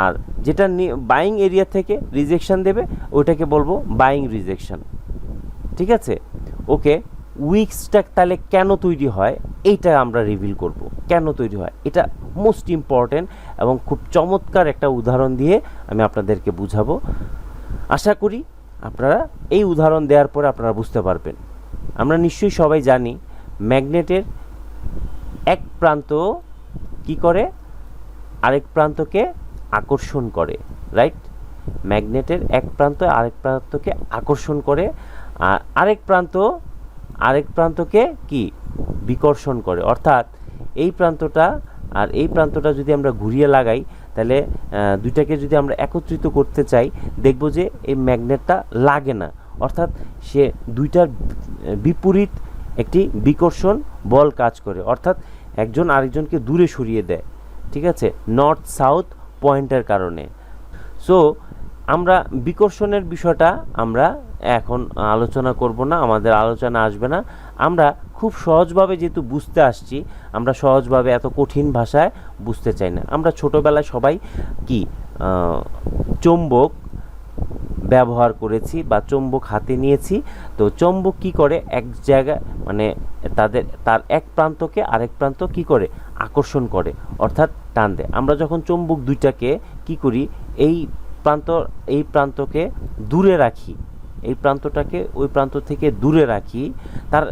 আর যেটা বাইং এরিয়া থেকে রিজেকশন দেবে ওইটাকে বলবো বাইং রিজেকশন, ঠিক আছে? ওকে, উইক্সটা তাহলে কেন তৈরি হয় এইটা আমরা রিভিল করব। কেন তৈরি হয় এটা মোস্ট ইম্পর্টেন্ট, এবং খুব চমৎকার একটা উদাহরণ দিয়ে আমি আপনাদেরকে বুঝাবো। আশা করি আপনারা এই উদাহরণ দেওয়ার পরে আপনারা বুঝতে পারবেন। আমরা নিশ্চয়ই সবাই জানি ম্যাগনেটের এক প্রান্ত কি করে? আরেক প্রান্তকে আকর্ষণ করে, রাইট? ম্যাগনেটের এক প্রান্ত আরেক প্রান্তকে আকর্ষণ করে, আর আরেক প্রান্তকে কি? বিকর্ষণ করে। অর্থাৎ এই প্রান্তটা আর এই প্রান্তটা যদি আমরা ঘুরিয়ে লাগাই, তাহলে দুইটাকে যদি আমরা একত্রিত করতে চাই, দেখব যে এই ম্যাগনেটটা লাগে না। অর্থাৎ সে দুইটার বিপরীত একটি বিকর্ষণ বল কাজ করে, অর্থাৎ একজন আরেকজনকে দূরে সরিয়ে দেয়, ঠিক আছে? নর্থ সাউথ পয়েন্টের কারণে। সো আমরা বিকর্ষণের বিষয়টা আমরা এখন আলোচনা করব না, আমাদের আলোচনা আসবে না। আমরা খুব সহজভাবে যেহেতু বুঝতে আসছি, আমরা সহজভাবে এত কঠিন ভাষায় বুঝতে চাই না। আমরা ছোটোবেলায় সবাই কি চৌম্বক ব্যবহার করেছি বা চৌম্বক হাতে নিয়েছি। তো চৌম্বক কি করে? এক জায়গায় মানে তার এক প্রান্তকে আরেক প্রান্ত কি করে? আকর্ষণ করে, অর্থাৎ টান দেয়। আমরা যখন চৌম্বক দুইটাকে কি করি? এই প্রান্তকে দূরে রাখি, এই প্রান্তটাকে ওই প্রান্ত থেকে দূরে রাখি। তার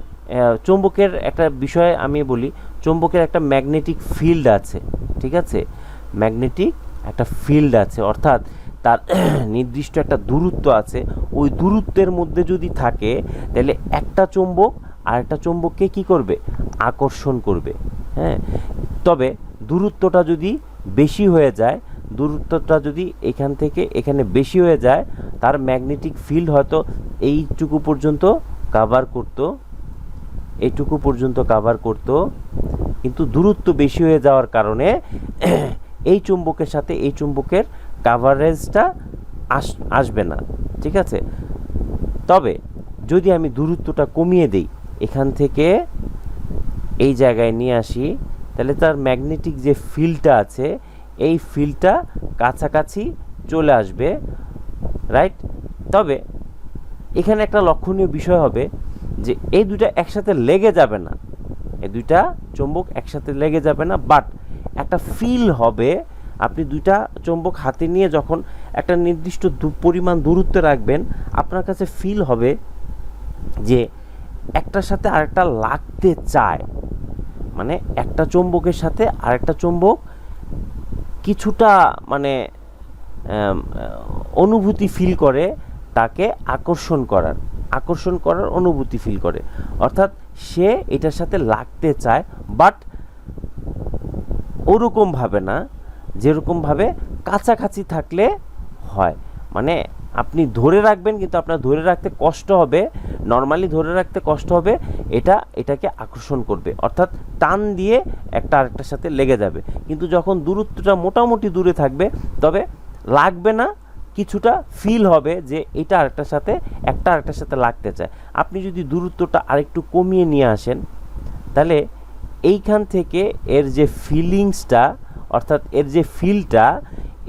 চৌম্বকের একটা বিষয় আমি বলি, চৌম্বকের একটা ম্যাগনেটিক ফিল্ড আছে, ঠিক আছে? ম্যাগনেটিক একটা ফিল্ড আছে, অর্থাৎ তার নির্দিষ্ট একটা দূরত্ব আছে। ওই দূরত্বের মধ্যে যদি থাকে, তাহলে একটা চৌম্বক আরেকটা চৌম্বককে কি করবে? আকর্ষণ করবে। হ্যাঁ, তবে দূরত্বটা যদি বেশি হয়ে যায়, দূরত্বটা যদি এখান থেকে এখানে বেশি হয়ে যায়, তার ম্যাগনেটিক ফিল্ড হয়তো এইটুকু পর্যন্ত কাভার করতো, কিন্তু দূরত্ব বেশি হয়ে যাওয়ার কারণে এই চুম্বকের সাথে এই চুম্বকের কাভারেজটা আসবে না, ঠিক আছে? তবে যদি আমি দূরত্বটা কমিয়ে দেই, এখান থেকে এই জায়গায় নিয়ে আসি, তাহলে তার ম্যাগনেটিক যে ফিল্ডটা আছে এই ফিল্ডটা কাছাকাছি চলে আসবে, রাইট? তবে এখানে একটা লক্ষণীয় বিষয় হবে যে এই দুইটা একসাথে লেগে যাবে না, এই দুইটা চুম্বক একসাথে লেগে যাবে না, বাট একটা ফিল হবে আপনি দুইটা চুম্বক হাতে নিয়ে যখন একটা নির্দিষ্ট পরিমাণ দূরত্বে রাখবেন, আপনার কাছে ফিল হবে যে একটার সাথে আরেকটা লাগতে চায়, মানে একটা চুম্বকের সাথে আরেকটা চুম্বক কিছুটা মানে অনুভূতি ফিল করে, তাকে আকর্ষণ করার অনুভূতি ফিল করে, অর্থাৎ সে এটার সাথে লাগতে চায়, বাট ওরকমভাবে না যেরকমভাবে কাছাকাছি থাকলে হয়। মানে আপনি ধরে রাখবেন কিন্তু আপনার ধরে রাখতে কষ্ট হবে, নর্মালি ধরে রাখতে কষ্ট হবে, এটাকে আকর্ষণ করবে, অর্থাৎ টান দিয়ে একটা আরেকটার সাথে লেগে যাবে। কিন্তু যখন দূরত্বটা মোটামুটি দূরে থাকবে, তবে লাগবে না, কিছুটা ফিল হবে যে এটা আরেকটার সাথে একটা আরেকটার সাথে লাগতে চায়। আপনি যদি দূরত্বটা আরেকটু কমিয়ে নিয়ে আসেন, তাহলে এইখান থেকে এর যে ফিলিংসটা, অর্থাৎ এর যে ফিলটা,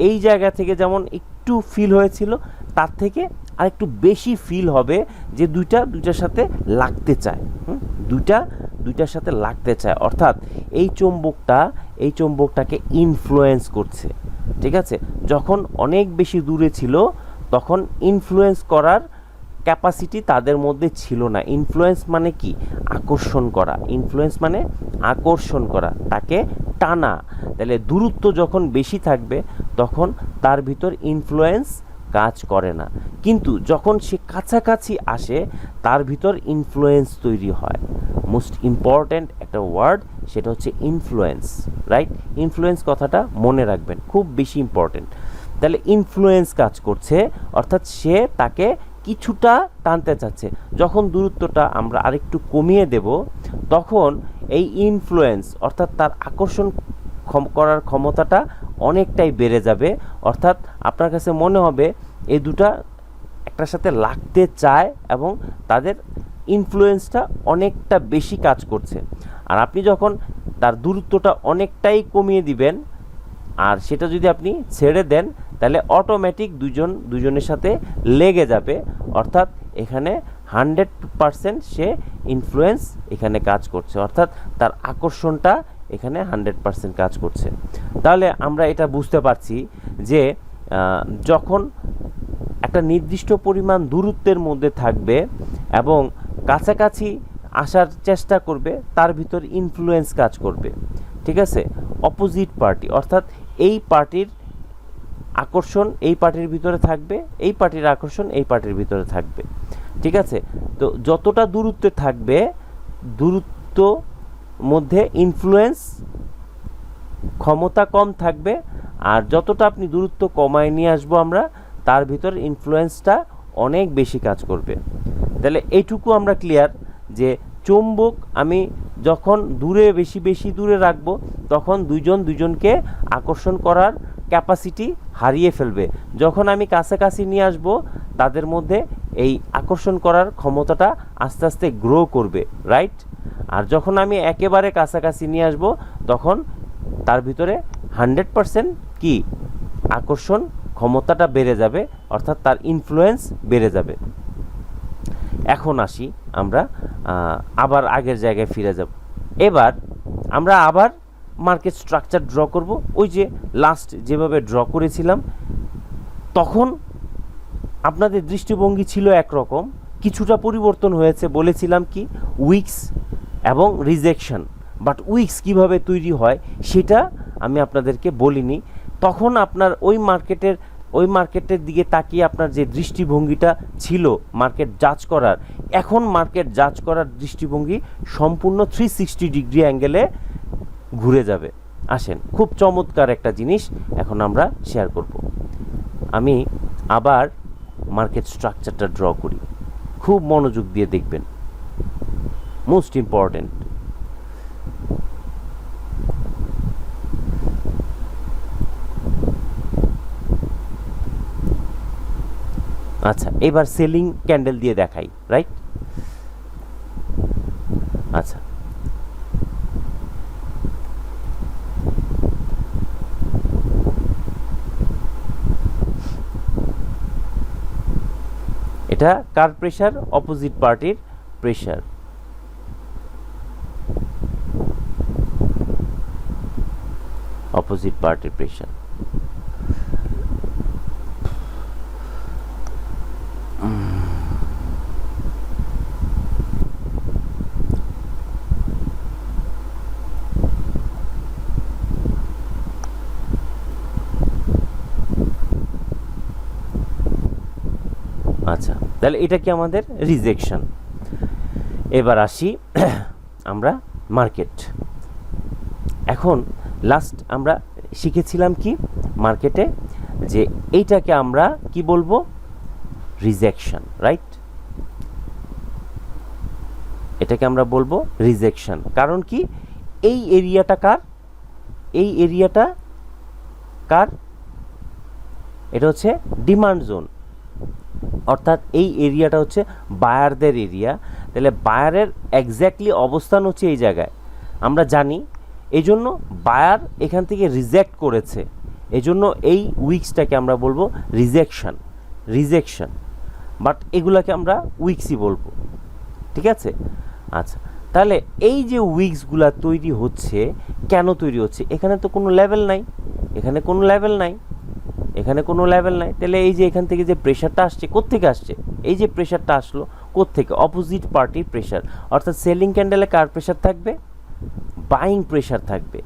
এই জায়গা থেকে যেমন একটু ফিল হয়েছিল, তার থেকে আরেকটু বেশি ফিল হবে যে দুইটার সাথে লাগতে চায়, দুইটার সাথে লাগতে চায়, অর্থাৎ এই চুম্বকটাকে ইনফ্লুয়েন্স করছে। ঠিক আছে, যখন অনেক বেশি দূরে ছিল তখন ইনফ্লুয়েন্স করার ক্যাপাসিটি তাদের মধ্যে ছিল না। ইনফ্লুয়েন্স মানে কি? আকর্ষণ করা। ইনফ্লুয়েন্স মানে আকর্ষণ করা, তাকে টানা। তাহলে দূরত্ব যখন বেশি থাকবে তখন তার ভিতর ইনফ্লুয়েন্স কাজ করে না, কিন্তু যখন সে কাছাকাছি আসে তার ভিতর ইনফ্লুয়েন্স তৈরি হয়। মোস্ট ইম্পর্ট্যান্ট একটা ওয়ার্ড, সেটা হচ্ছে ইনফ্লুয়েন্স, রাইট? ইনফ্লুয়েন্স কথাটা মনে রাখবেন, খুব বেশি ইম্পর্ট্যান্ট। তাহলে ইনফ্লুয়েন্স কাজ করছে, অর্থাৎ সে তাকে কিছুটা টানতে চাচ্ছে। যখন দূরত্বটা আমরা আরেকটু কমিয়ে দেব, তখন এই ইনফ্লুয়েন্স অর্থাৎ তার আকর্ষণ করার ক্ষমতাটা অনেকটাই বেড়ে যাবে, অর্থাৎ আপনার কাছে মনে হবে এই দুটা একটার সাথে লাগতে চায় এবং তাদের ইনফ্লুয়েন্সটা অনেকটা বেশি কাজ করছে। আর আপনি যখন তার দূরত্বটা অনেকটাই কমিয়ে দিবেন আর সেটা যদি আপনি ছেড়ে দেন, তাহলে অটোমেটিক দুজনের সাথে লেগে যাবে, অর্থাৎ এখানে 100% সে ইনফ্লুয়েন্স এখানে কাজ করছে, অর্থাৎ তার আকর্ষণটা এখানে 100% কাজ করছে। তাহলে আমরা এটা বুঝতে পারছি যে যখন একটা নির্দিষ্ট পরিমাণ দূরত্বের মধ্যে থাকবে এবং কাছাকাছি আসার চেষ্টা করবে, তার ভিতর ইনফ্লুয়েন্স কাজ করবে। ঠিক আছে, অপোজিট পার্টি, অর্থাৎ এই পার্টির আকর্ষণ এই পার্টির ভিতরে থাকবে, এই পার্টির আকর্ষণ এই পার্টির ভিতরে থাকবে। ঠিক আছে, তো যতটা দূরত্বে থাকবে, দূরত্ব মধ্যে ইনফ্লুয়েন্স ক্ষমতা কম থাকবে, আর যতটা আপনি দূরত্ব কমায় নিয়ে আসবো আমরা, তার ভিতর ইনফ্লুয়েন্সটা অনেক বেশি কাজ করবে। তাহলে এইটুকু আমরা ক্লিয়ার যে চুম্বক আমি যখন বেশি দূরে রাখবো, তখন দুজনকে আকর্ষণ করার ক্যাপাসিটি হারিয়ে ফেলবে। যখন আমি কাছাকাছি নিয়ে আসবো, তাদের মধ্যে এই আকর্ষণ করার ক্ষমতাটা আস্তে আস্তে গ্রো করবে, রাইট? আর যখন আমি একেবারে কাছাকাছি নিয়ে আসবো, তখন তার ভিতরে 100% কি আকর্ষণ ক্ষমতাটা বেড়ে যাবে, অর্থাৎ তার ইনফ্লুয়েন্স বেড়ে যাবে। এখন আসি আমরা আবার আগের জায়গায় ফিরে যাব। এবার আমরা আবার মার্কেট স্ট্রাকচার ড্র করব, ওই যে লাস্ট যেভাবে ড্র করেছিলাম। তখন আপনাদের দৃষ্টিভঙ্গি ছিল একরকম, কিছুটা পরিবর্তন হয়েছে। বলেছিলাম কি উইকস এবং রিজেকশন, বাট উইকস কিভাবে তৈরি হয় সেটা আমি আপনাদেরকে বলিনি। তখন আপনার ওই মার্কেটের দিকে তাকিয়ে আপনার যে দৃষ্টিভঙ্গিটা ছিল মার্কেট জাজ করার, এখন মার্কেট জাজ করার দৃষ্টিভঙ্গি সম্পূর্ণ 360 ডিগ্রি অ্যাঙ্গেলে ঘুরে যাবে। আসেন, খুব চমৎকার একটা জিনিস এখন আমরা শেয়ার করব। আমি আবার মার্কেট স্ট্রাকচারটা ড্র করি, খুব মনোযোগ দিয়ে দেখবেন, মোস্ট ইম্পর্টেন্ট। আচ্ছা, এবার সেলিং ক্যান্ডেল দিয়ে দেখাই, রাইট? আচ্ছা, এটা কার প্রেসার? অপোজিট পার্টির প্রেসার। অপোজিট পার্টির প্রেসার। আচ্ছা, তাহলে এটা কি আমাদের রিজেকশন। এবার আসি আমরা মার্কেট। এখন লাস্ট আমরা শিখেছিলাম কি মার্কেটে, যে এইটাকে আমরা কি বলবো, রিজেকশন, রাইট? এটাকে আমরা বলবো রিজেকশন। কারণ কি, এই এরিয়াটা কার, এই এরিয়াটা কার, এটা হচ্ছে ডিমান্ড জোন, অর্থাৎ এই এরিয়াটা হচ্ছে বায়ারদের এরিয়া। তাহলে বায়ারের এক্স্যাক্টলি অবস্থান হচ্ছে এই জায়গায়, আমরা জানি। এই জন্য বায়ার এখান থেকে রিজেক্ট করেছে, এই জন্য এই উইক্সটাকে আমরা বলবো রিজেকশন, রিজেকশন। বাট এগুলাকে আমরা উইক্সই বলবো, ঠিক আছে? আচ্ছা, তাহলে এই যে উইক্সগুলা তৈরি হচ্ছে, কেন তৈরি হচ্ছে? এখানে তো কোনো লেভেল নাই, এখানে কোনো লেভেল নাই, এখানে কোনো লেভেল নাই। তাহলে এই যে এখান থেকে যে প্রেশারটা আসছে, কোত্থেকে আসছে? এই যে প্রেশারটা আসলো কোত্থেকে? অপোজিট পার্টির প্রেশার। অর্থাৎ সেলিং ক্যান্ডেলে কার প্রেশার থাকবে? বাইং প্রেশার থাকবে।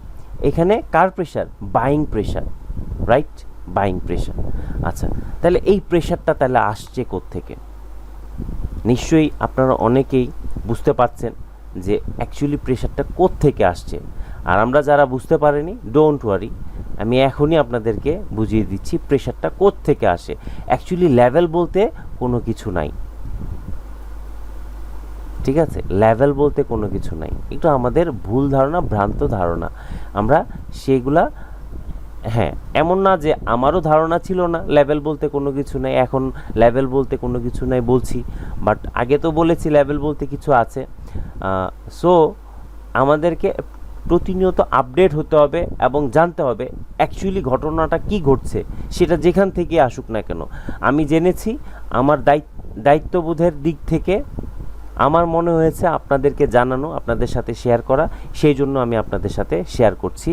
এখানে কার pressure? Buying pressure, right? Buying pressure. আচ্ছা, তাহলে এই প্রেশারটা তাহলে আসছে কোত্থেকে? নিশ্চয়ই আপনারা অনেকেই বুঝতে পারছেন যে অ্যাকচুয়ালি প্রেশারটা কোত্থেকে আসছে। আর আমরা যারা বুঝতে পারিনি, ডোন্ট ওয়ারি, আমি এখনই আপনাদেরকে বুঝিয়ে দিচ্ছি প্রেশারটা কোত্থেকে আসে। অ্যাকচুয়ালি লেভেল বলতে কোনো কিছু নাই, ঠিক আছে? লেভেল বলতে কোনো কিছু নাই, একটু আমাদের ভুল ধারণা, ভ্রান্ত ধারণা, আমরা সেগুলা, হ্যাঁ, এমন না যে আমারও ধারণা ছিল না লেভেল বলতে কোনো কিছু নাই, এখন লেভেল বলতে কোনো কিছু নাই বলছি, বাট আগে তো বলেছি লেভেল বলতে কিছু আছে। সো আমাদেরকে প্রতিনিয়ত আপডেট হতে হবে এবং জানতে হবে অ্যাকচুয়ালি ঘটনাটা কি ঘটছে, সেটা যেখান থেকে আসুক না কেন। আমি জেনেছি, আমার দায়িত্ববোধের দিক থেকে আমার মনে হয়েছে আপনাদেরকে জানানো, আপনাদের সাথে শেয়ার করা, সেই জন্য আমি আপনাদের সাথে শেয়ার করছি।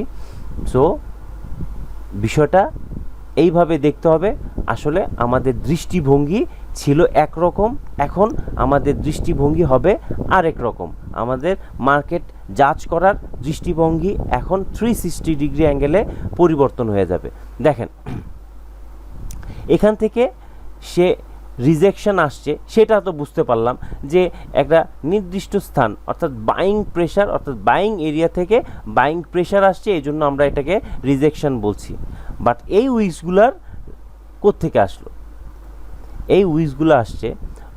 সো বিষয়টা এইভাবে দেখতে হবে। আসলে আমাদের দৃষ্টিভঙ্গি ছিল একরকম, এখন আমাদের দৃষ্টিভঙ্গি হবে আরেক রকম। আমাদের মার্কেট জাজ করার দৃষ্টিভঙ্গি এখন 360 ডিগ্রি অ্যাঙ্গেলে পরিবর্তন হয়ে যাবে। দেখেন, এখান থেকে সে রিজেকশন আসছে, সেটা তো বুঝতে পারলাম যে একটা নির্দিষ্ট স্থান, অর্থাৎ বাইং প্রেশার, অর্থাৎ বাইং এরিয়া থেকে বাইং প্রেশার আসছে, এই জন্য আমরা এটাকে রিজেকশন বলছি। বাট এই উইক্সগুলার কোত্থেকে আসলো? এই উইক্সগুলো আসছে,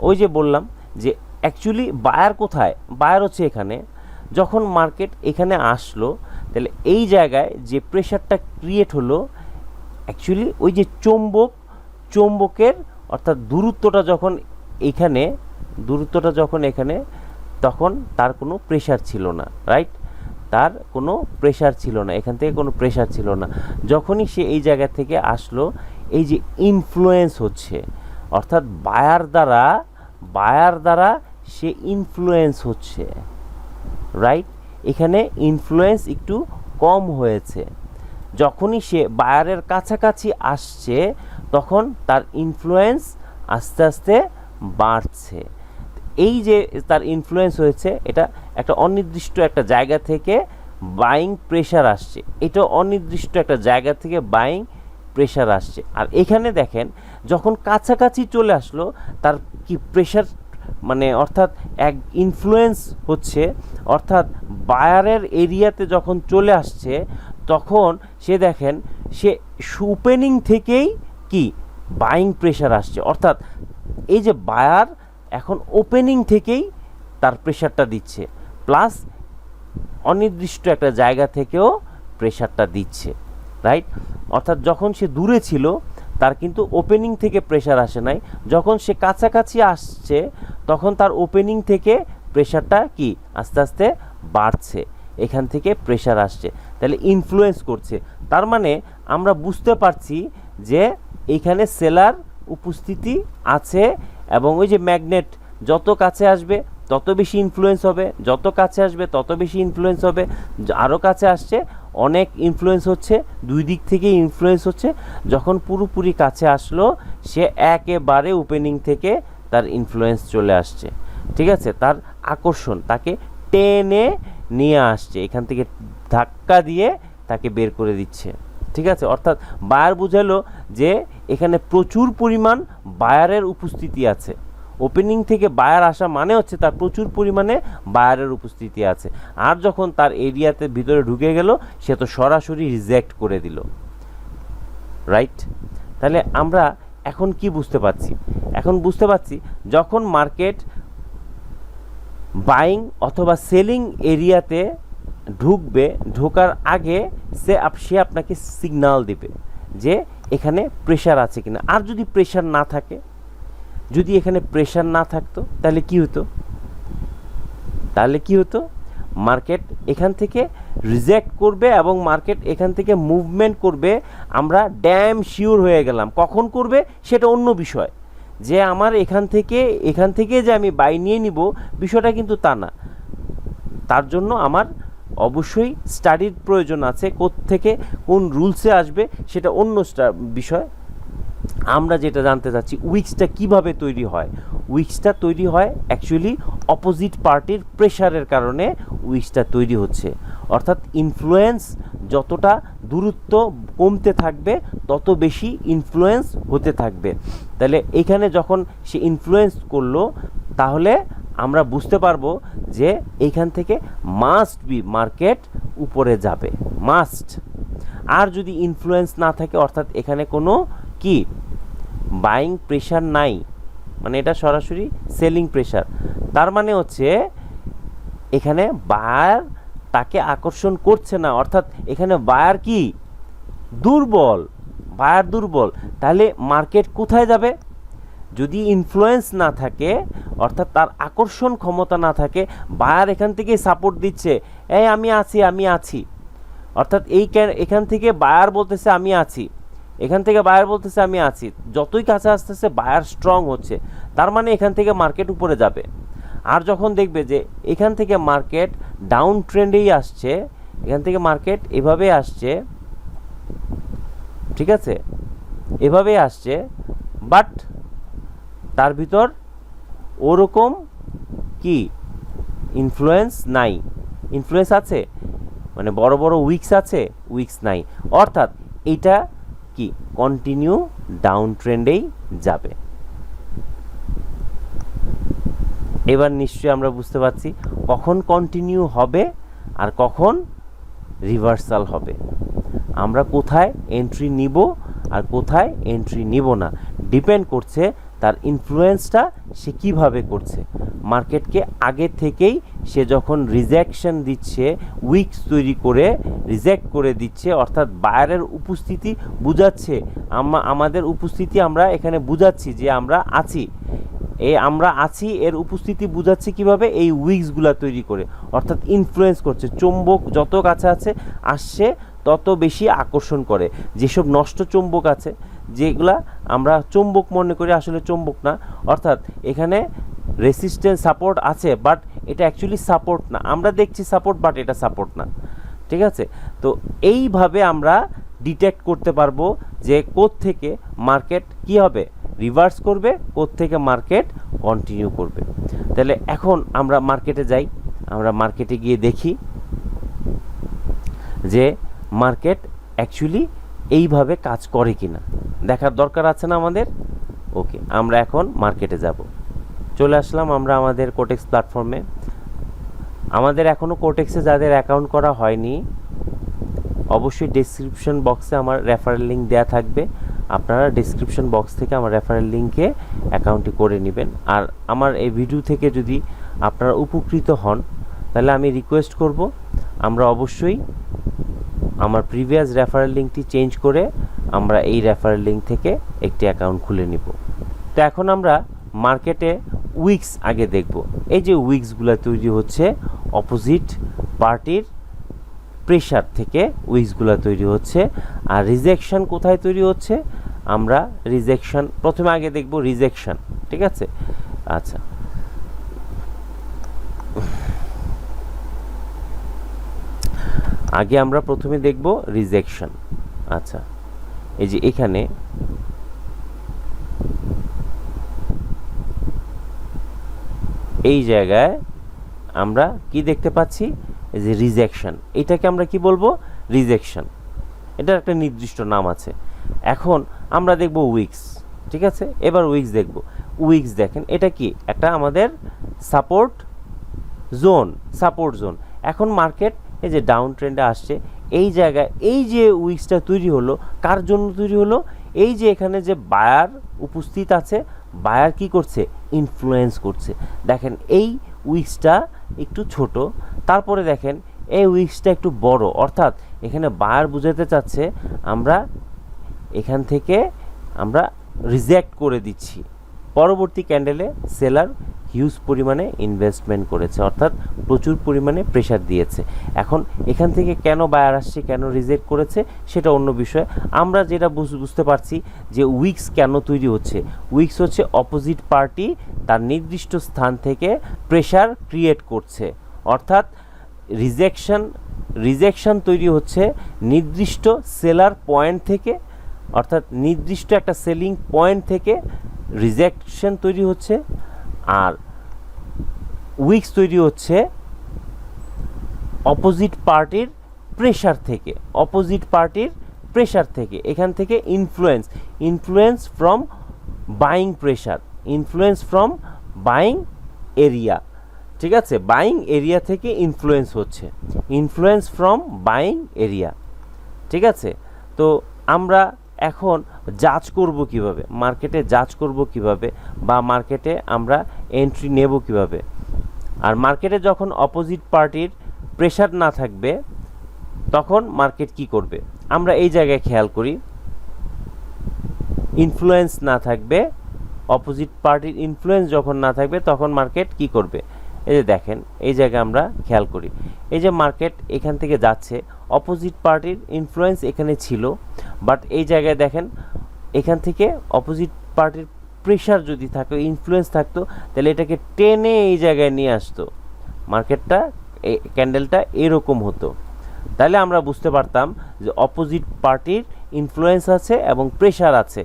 ওই যে বললাম যে অ্যাকচুয়ালি বায়ার কোথায়? বায়ার হচ্ছে এখানে। যখন মার্কেট এখানে আসলো, তাহলে এই জায়গায় যে প্রেশারটা ক্রিয়েট হলো, অ্যাকচুয়ালি ওই যে চৌম্বকের অর্থাৎ দূরত্বটা যখন এখানে, তখন তার কোনো প্রেশার ছিল না, রাইট? তার কোনো প্রেশার ছিল না, এখান থেকে কোনো প্রেশার ছিল না। যখনই সে এই জায়গা থেকে আসলো, এই যে ইনফ্লুয়েন্স হচ্ছে, অর্থাৎ বায়ার দ্বারা সে ইনফ্লুয়েন্স হচ্ছে, রাইট? এখানে ইনফ্লুয়েন্স একটু কম হয়েছে। যখনই সে বায়ারের কাছাকাছি আসছে, তখন তার ইনফ্লুয়েন্স আস্তে আস্তে বাড়ছে। এই যে তার ইনফ্লুয়েন্স হয়েছে, এটা একটা অনির্দিষ্ট একটা জায়গা থেকে বাইং প্রেশার আসছে, এটা অনির্দিষ্ট একটা জায়গা থেকে বাইং প্রেশার আসছে। আর এখানে দেখেন, যখন কাছাকাছি চলে আসলো, তার কি প্রেশার, মানে অর্থাৎ এক ইনফ্লুয়েন্স হচ্ছে, অর্থাৎ বায়ারের এরিয়াতে যখন চলে আসছে, তখন সে দেখেন সে ওপেনিং থেকেই কি বাইং প্রেশার আসছে। অর্থাৎ এই যে বায়ার এখন ওপেনিং থেকেই তার প্রেশারটা দিচ্ছে, প্লাস অনির্দিষ্ট একটা জায়গা থেকেও প্রেশারটা দিচ্ছে, রাইট? অর্থাৎ যখন সে দূরে ছিল, তার কিন্তু ওপেনিং থেকে প্রেশার আসে নাই, যখন সে কাছাকাছি আসছে, তখন তার ওপেনিং থেকে প্রেশারটা কি আস্তে আস্তে বাড়ছে, এখান থেকে প্রেশার আসছে, তাহলে ইনফ্লুয়েন্স করছে। তার মানে আমরা বুঝতে পারছি যে এইখানে সেলার উপস্থিতি আছে, এবং ওই যে ম্যাগনেট যত কাছে আসবে তত বেশি ইনফ্লুয়েন্স হবে, যত কাছে আসবে তত বেশি ইনফ্লুয়েন্স হবে, আরও কাছে আসছে অনেক ইনফ্লুয়েন্স হচ্ছে, দুই দিক থেকে ইনফ্লুয়েন্স হচ্ছে। যখন পুরোপুরি কাছে আসলো, সে একেবারে ওপেনিং থেকে তার ইনফ্লুয়েন্স চলে আসছে, ঠিক আছে? তার আকর্ষণ তাকে টেনে নিয়ে আসছে, এখান থেকে ধাক্কা দিয়ে তাকে বের করে দিচ্ছে, ঠিক আছে? অর্থাৎ বায়ার বুঝালো যে এখানে প্রচুর পরিমাণ বায়ারের উপস্থিতি আছে। ওপেনিং থেকে বায়ার আসা মানে হচ্ছে তার প্রচুর পরিমাণে বায়ারের উপস্থিতি আছে। আর যখন তার এরিয়াতে ভিতরে ঢুকে গেল, সে তো সরাসরি রিজেক্ট করে দিল, রাইট? তাহলে আমরা এখন কি বুঝতে পারছি? এখন বুঝতে পারছি যখন মার্কেট বাইং অথবা সেলিং এরিয়াতে ঢুকবে, ঢোকার আগে সে আপনাকে সিগন্যাল দিবে যে এখানে প্রেশার আছে কিনা। আর যদি প্রেশার না থাকে, যদি এখানে প্রেশার না থাকতো, তাহলে কি হতো? মার্কেট এখান থেকে রিজেক্ট করবে এবং মার্কেট এখান থেকে মুভমেন্ট করবে। আমরা ড্যাম শিওর হয়ে গেলাম। কখন করবে সেটা অন্য বিষয়, যে আমার এখান থেকে যে আমি বাই নিয়ে নিব, বিষয়টা কিন্তু তা না। তার জন্য আমার অবশ্যই স্টাডির প্রয়োজন আছে। কোত্থেকে কোন রুলসে আসবে সেটা অন্য বিষয়। আমরা যেটা জানতে চাচ্ছি, উইক্সটা কিভাবে তৈরি হয়। উইক্সটা তৈরি হয় অ্যাকচুয়ালি অপোজিট পার্টির প্রেশারের কারণে উইক্সটা তৈরি হচ্ছে। অর্থাৎ ইনফ্লুয়েন্স যতটা দূরত্ব কমতে থাকবে, তত বেশি ইনফ্লুয়েন্স হতে থাকবে। তাহলে এখানে যখন সে ইনফ্লুয়েন্স করলো, তাহলে আমরা বুঝতে পারবো যে এইখান থেকে মাস্ট বি মার্কেট উপরে যাবে, মাস্ট। আর যদি ইনফ্লুয়েন্স না থাকে, অর্থাৎ এখানে কোনো কি বাইং প্রেশার নাই, মানে এটা সরাসরি সেলিং প্রেশার, তার মানে হচ্ছে এখানে বায়ার তাকে আকর্ষণ করছে না। অর্থাৎ এখানে বায়ার কি দুর্বল, তাহলে মার্কেট কোথায় যাবে? যদি ইনফ্লুয়েন্স না থাকে, অর্থাৎ তার আকর্ষণ ক্ষমতা না থাকে, বায়ার এখান থেকেই সাপোর্ট দিচ্ছে, এই আমি আছি। অর্থাৎ এখান থেকে বায়ার বলতেছে আমি আছি, যতই কাছে আসতেছে বায়ার স্ট্রং হচ্ছে, তার মানে এখান থেকে মার্কেট উপরে যাবে। আর যখন দেখবে যে এখান থেকে মার্কেট ডাউন ট্রেন্ডেই আসছে, এখান থেকে মার্কেট এভাবে আসছে, ঠিক আছে, এভাবেই আসছে, বাট তার ভিতর ওরকম কি ইনফ্লুয়েন্স নাই। ইনফ্লুয়েন্স আছে মানে বড় বড় উইক্স নাই, অর্থাৎ এটা কি কন্টিনিউ ডাউন ট্রেন্ডেই যাবে। এবার নিশ্চয়ই আমরা বুঝতে পারছি কখন কন্টিনিউ হবে আর কখন রিভার্সাল হবে। আমরা কোথায় এন্ট্রি নিব আর কোথায় এন্ট্রি নিব না, ডিপেন্ড করছে তার ইনফ্লুয়েন্সটা সে কিভাবে করছে। মার্কেটকে আগে থেকেই সে যখন রিজেকশন দিচ্ছে, উইক্স তৈরি করে রিজেক্ট করে দিচ্ছে, অর্থাৎ বায়ারের উপস্থিতি বুঝাচ্ছে, আমাদের উপস্থিতি আমরা এখানে বুঝাচ্ছি যে আমরা আছি, এর উপস্থিতি বুঝাচ্ছে কিভাবে? এই উইক্সগুলা তৈরি করে, অর্থাৎ ইনফ্লুয়েন্স করছে। চুম্বক যত কাছে আসছে তত বেশি আকর্ষণ করে। যেসব নষ্ট চুম্বক আছে, যেগুলা আমরা চুম্বক মনে করি, আসলে চুম্বক না, অর্থাৎ এখানে রেসিস্ট্যান্স সাপোর্ট আছে, বাট এটা অ্যাকচুয়ালি সাপোর্ট না। আমরা দেখছি সাপোর্ট, বাট এটা সাপোর্ট না, ঠিক আছে? তো এইভাবে আমরা ডিটেক্ট করতে পারবো যে কোত্থেকে মার্কেট কি হবে, রিভার্স করবে, কোত্থেকে মার্কেট কন্টিনিউ করবে। তাহলে এখন আমরা মার্কেটে যাই, আমরা মার্কেটে গিয়ে দেখি যে মার্কেট অ্যাকচুয়ালি এইভাবে কাজ করে কিনা, দেখার দরকার আছে না আমাদের। ওকে, আমরা এখন মার্কেটে যাব। চলে আসলাম আমরা আমাদের কোটেক্স প্ল্যাটফর্মে। আমাদের এখনও কোটেক্সে যাদের অ্যাকাউন্ট করা হয়নি, অবশ্যই ডেসক্রিপশন বক্সে আমার রেফারেল লিঙ্ক দেওয়া থাকবে। আপনারা ডেসক্রিপশন বক্স থেকে আমার রেফারেল লিঙ্কে অ্যাকাউন্টটি করে নেবেন। আর আমার এই ভিডিও থেকে যদি আপনারা উপকৃত হন, তাহলে আমি রিকোয়েস্ট করব আমরা অবশ্যই আমার প্রিভিয়াস রেফারেল লিঙ্কটি চেঞ্জ করে আমরা এই রেফারেল লিঙ্ক থেকে একটি অ্যাকাউন্ট খুলে নিব। তো এখন আমরা মার্কেটে উইক্স আগে দেখব। এই যে উইক্সগুলো তৈরি হচ্ছে অপোজিট পার্টির প্রেশার থেকে উইক্সগুলো তৈরি হচ্ছে। আর রিজেকশন কোথায় তৈরি হচ্ছে, আমরা রিজেকশন প্রথমে আগে দেখব, রিজেকশন, ঠিক আছে? আচ্ছা, আগে আমরা প্রথমে দেখব রিজেকশন। আচ্ছা, এই যে এখানে এই জায়গায় আমরা কি দেখতে পাচ্ছি, এই যে রিজেকশন, এটাকে আমরা কি বলবো, রিজেকশন। এটার একটা নির্দিষ্ট নাম আছে। এখন আমরা দেখব উইকস, ঠিক আছে। এবার উইকস দেখব। উইকস দেখেন এটা কি একটা আমাদের সাপোর্ট জোন, সাপোর্ট জোন। এখন মার্কেট এই যে ডাউন ট্রেন্ডে আসছে, এই জায়গায় এই যে উইকসটা তৈরি হলো কার জন্য তৈরি হলো? এই যে এখানে যে বায়ার উপস্থিত আছে, বায়ার কি করছে? ইনফ্লুয়েন্স করছে। দেখেন এই উইকসটা একটু ছোট, তারপরে দেখেন এই উইকসটা একটু বড়, অর্থাৎ এখানে বায়ার বুঝাতে চাচ্ছে আমরা এখান থেকে আমরা রিজেক্ট করে দিচ্ছি। পরবর্তী ক্যান্ডেলে সেলার হিউজ পরিমাণে ইনভেস্টমেন্ট করেছে, অর্থাৎ প্রচুর পরিমাণে প্রেশার দিয়েছে। এখন এখান থেকে কেন বায়ার আসছে, কেন রিজেক্ট করেছে সেটা অন্য বিষয়। আমরা যেটা বুঝতে পারছি যে উইকস কেন তৈরি হচ্ছে। উইকস হচ্ছে অপোজিট পার্টি তার নির্দিষ্ট স্থান থেকে প্রেশার ক্রিয়েট করছে, অর্থাৎ রিজেকশন তৈরি হচ্ছে নির্দিষ্ট সেলার পয়েন্ট থেকে, অর্থাৎ নির্দিষ্ট একটা সেলিং পয়েন্ট থেকে রিজেকশন তৈরি হচ্ছে। আর উইকস তৈরি হচ্ছে অপোজিট পার্টির প্রেশার থেকে, এখান থেকে influence from buying pressure, influence from buying area, ঠিক আছে। বাইং এরিয়া থেকে ইনফ্লুয়েন্স হচ্ছে, ইনফ্লুয়েন্স ফ্রম বাইং এরিয়া, ঠিক আছে। তো আমরা এখন জাজ করব কিভাবে, মার্কেটে জাজ করব কিভাবে, বা মার্কেটে আমরা এন্ট্রি নেব কিভাবে? আর মার্কেটে যখন অপোজিট পার্টির প্রেশার না থাকবে তখন মার্কেট কি করবে? আমরা এই জায়গায় খেয়াল করি, ইনফ্লুয়েন্স না থাকবে, অপোজিট পার্টির ইনফ্লুয়েন্স যখন না থাকবে তখন মার্কেট কি করবে? এই যে দেখেন এই জায়গায় আমরা খেয়াল করি, এই যে মার্কেট এখান থেকে যাচ্ছে, অপোজিট পার্টির ইনফ্লুয়েন্স এখানে ছিল, বাট এই জায়গায় দেখেন এখান থেকে অপোজিট পার্টির প্রেশার যদি থাকতো, ইনফ্লুয়েন্স থাকতো, তাহলে এটাকে টেনে এই জায়গায় নিয়ে আসতো, মার্কেটটা ক্যান্ডেলটা এরকম হতো। তাহলে আমরা বুঝতে পারতাম যে অপোজিট পার্টির ইনফ্লুয়েন্স আছে এবং প্রেশার আছে,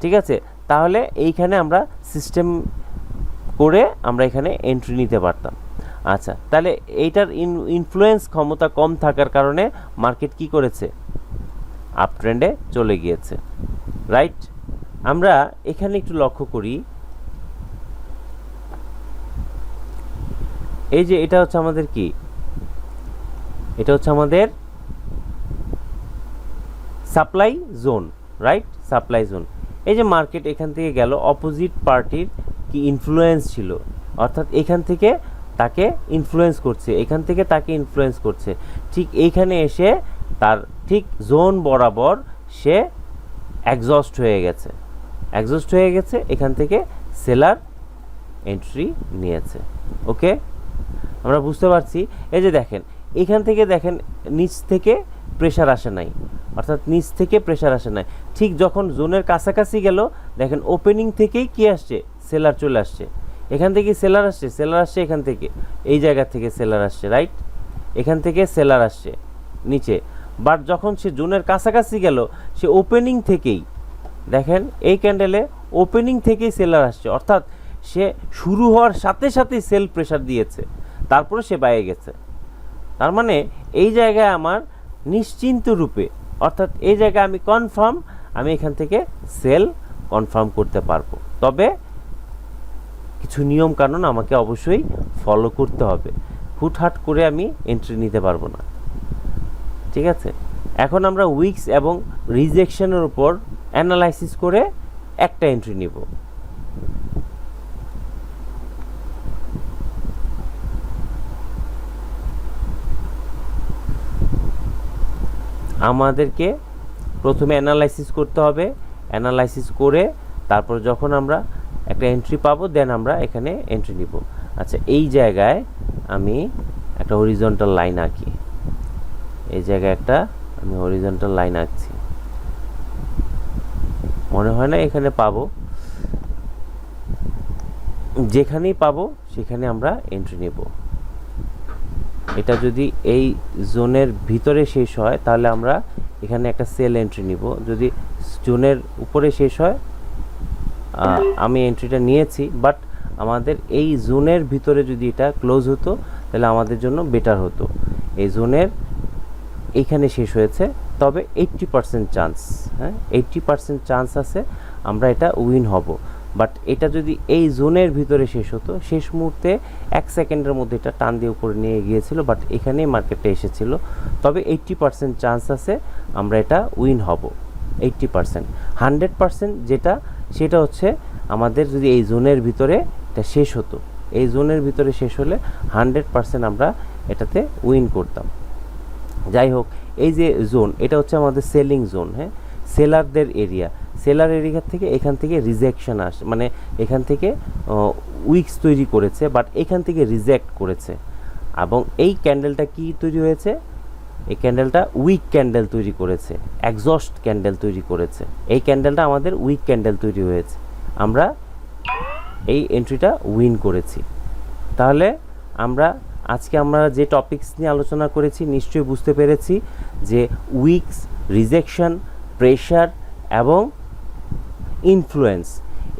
ঠিক আছে। তাহলে এইখানে আমরা সিস্টেম করে আমরা এখানে এন্ট্রি নিতে পারতাম। আচ্ছা, তাহলে এইটার ইনফ্লুয়েন্স ক্ষমতা কম থাকার কারণে মার্কেট কি করেছে? আপ ট্রেন্ডে চলে গিয়েছে, রাইট। আমরা এখানে একটু লক্ষ্য করি, এই যে এটা হচ্ছে আমাদের কি, এটা হচ্ছে আমাদের supply zone, right, supply zone. এই যে মার্কেট এখান থেকে গেল, অপোজিট পার্টির কি ইনফ্লুয়েন্স ছিল, অর্থাৎ এখান থেকে তাকে ইনফ্লুয়েন্স করছে, এখান থেকে তাকে ইনফ্লুয়েন্স করছে, ঠিক এইখানে এসে তার ঠিক জোন বরাবর সে এক্সস্ট হয়ে গেছে, এখান থেকে সেলার এন্ট্রি নিয়েছে। ওকে, আমরা বুঝতে পারছি। এই যে দেখেন এখান থেকে দেখেন নিচ থেকে প্রেশার আসে নাই, অর্থাৎ নিচ থেকে প্রেশার আসে নাই, ঠিক যখন জোনের কাছাকাছি গেল দেখেন ওপেনিং থেকেই কি আসছে? সেলার চলে আসছে, এখান থেকে সেলার আসছে এখান থেকে, এই জায়গা থেকে সেলার আসছে, রাইট, এখান থেকে সেলার আসছে নিচে। বাট যখন সে জোনের কাছাকাছি গেল, সে ওপেনিং থেকেই দেখেন এই ক্যান্ডেলে ওপেনিং থেকেই সেলার আসছে, অর্থাৎ সে শুরু হওয়ার সাথে সাথেই সেল প্রেশার দিয়েছে, তারপরে সে বাইরে গেছে। তার মানে এই জায়গায় আমার নিশ্চিন্ত রূপে, অর্থাৎ এই জায়গায় আমি কনফার্ম, আমি এখান থেকে সেল কনফার্ম করতে পারবো। তবে কিছু নিয়ম কানুন আমাকে অবশ্যই ফলো করতে হবে, হুটহাট করে আমি এন্ট্রি নিতে পারবো না, ঠিক আছে। এখন আমরা উইকস এবং রিজেকশনের উপর অ্যানালাইসিস করে একটা এন্ট্রি নিব। আমাদেরকে প্রথমে অ্যানালাইসিস করতে হবে, অ্যানালাইসিস করে তারপর যখন আমরা একটা এন্ট্রি পাবো দেন আমরা এখানে এন্ট্রি নিব। আচ্ছা, এই জায়গায় আমি একটা হরিজন্টাল লাইন আঁকি, এই জায়গায় একটা আমি হরিজন্টাল লাইন আঁকছি, মনে হয় না এখানে পাবো, যেখানেই পাবো সেখানে আমরা এন্ট্রি নেব। এটা যদি এই জোনের ভিতরে শেষ হয় তাহলে আমরা এখানে একটা সেল এন্ট্রি নিব, যদি জোনের উপরে শেষ হয় আমি এন্ট্রিটা নিয়েছি, বাট আমাদের এই জোনের ভিতরে যদি এটা ক্লোজ হতো তাহলে আমাদের জন্য বেটার হতো। এই জোনের এইখানে শেষ হয়েছে, তবে 80% চান্স, হ্যাঁ 80% চান্স আছে আমরা এটা উইন হব। বাট এটা যদি এই জোনের ভিতরে শেষ হতো, শেষ মুহূর্তে 1 সেকেন্ডের মধ্যে এটা টান দিয়ে উপরে নিয়ে গিয়েছিল, বাট এখানেই মার্কেটে এসেছিল, তবে 80% চান্স আছে আমরা এটা উইন হব। 80%, 100% যেটা সেটা হচ্ছে আমাদের যদি এই জোনের ভিতরে এটা শেষ হতো, এই জোনের ভিতরে শেষ হলে 100% আমরা এটাতে উইন করতাম। যাই হোক, এই যে জোন, এটা হচ্ছে আমাদের সেলিং জোন, হ্যাঁ সেলারদের এরিয়া। সেলার এরিয়া থেকে এখান থেকে রিজেকশন আসে, মানে এখান থেকে উইকস তৈরি করেছে, বাট এখান থেকে রিজেক্ট করেছে। এবং এই ক্যান্ডেলটা কি তৈরি হয়েছে, এই ক্যান্ডেলটা উইক ক্যান্ডেল তৈরি করেছে, এক্সস্ট ক্যান্ডেল তৈরি করেছে। এই ক্যান্ডেলটা আমাদের উইক ক্যান্ডেল তৈরি হয়েছে, আমরা এই এন্ট্রিটা উইন করেছি। তাহলে আজকে আমরা যে টপিকস নিয়ে আলোচনা করেছি নিশ্চয়ই বুঝতে পেরেছি যে উইকস, রিজেকশন, প্রেশার এবং ইনফ্লুয়েন্স,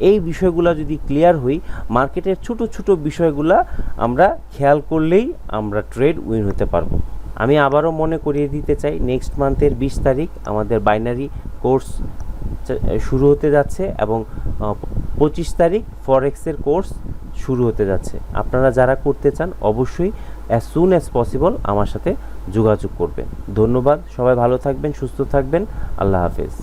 এই বিষয়গুলো যদি ক্লিয়ার হই, মার্কেটের ছোট ছোট বিষয়গুলো আমরা খেয়াল করলেই আমরা ট্রেড উইন হতে পারবো। আমি আবারও মনে করিয়ে দিতে চাই, নেক্সট মান্থের 20 তারিখ আমাদের বাইনারি কোর্স শুরু হতে যাচ্ছে এবং 25 তারিখ ফরেক্সের কোর্স শুরু হতে যাচ্ছে। আপনারা যারা করতে চান অবশ্যই অ্যাজ সুন অ্যাজ পসিবল আমার সাথে যোগাযোগ করবেন। ধন্যবাদ, সবাই ভালো থাকবেন, সুস্থ থাকবেন, আল্লাহ হাফেজ।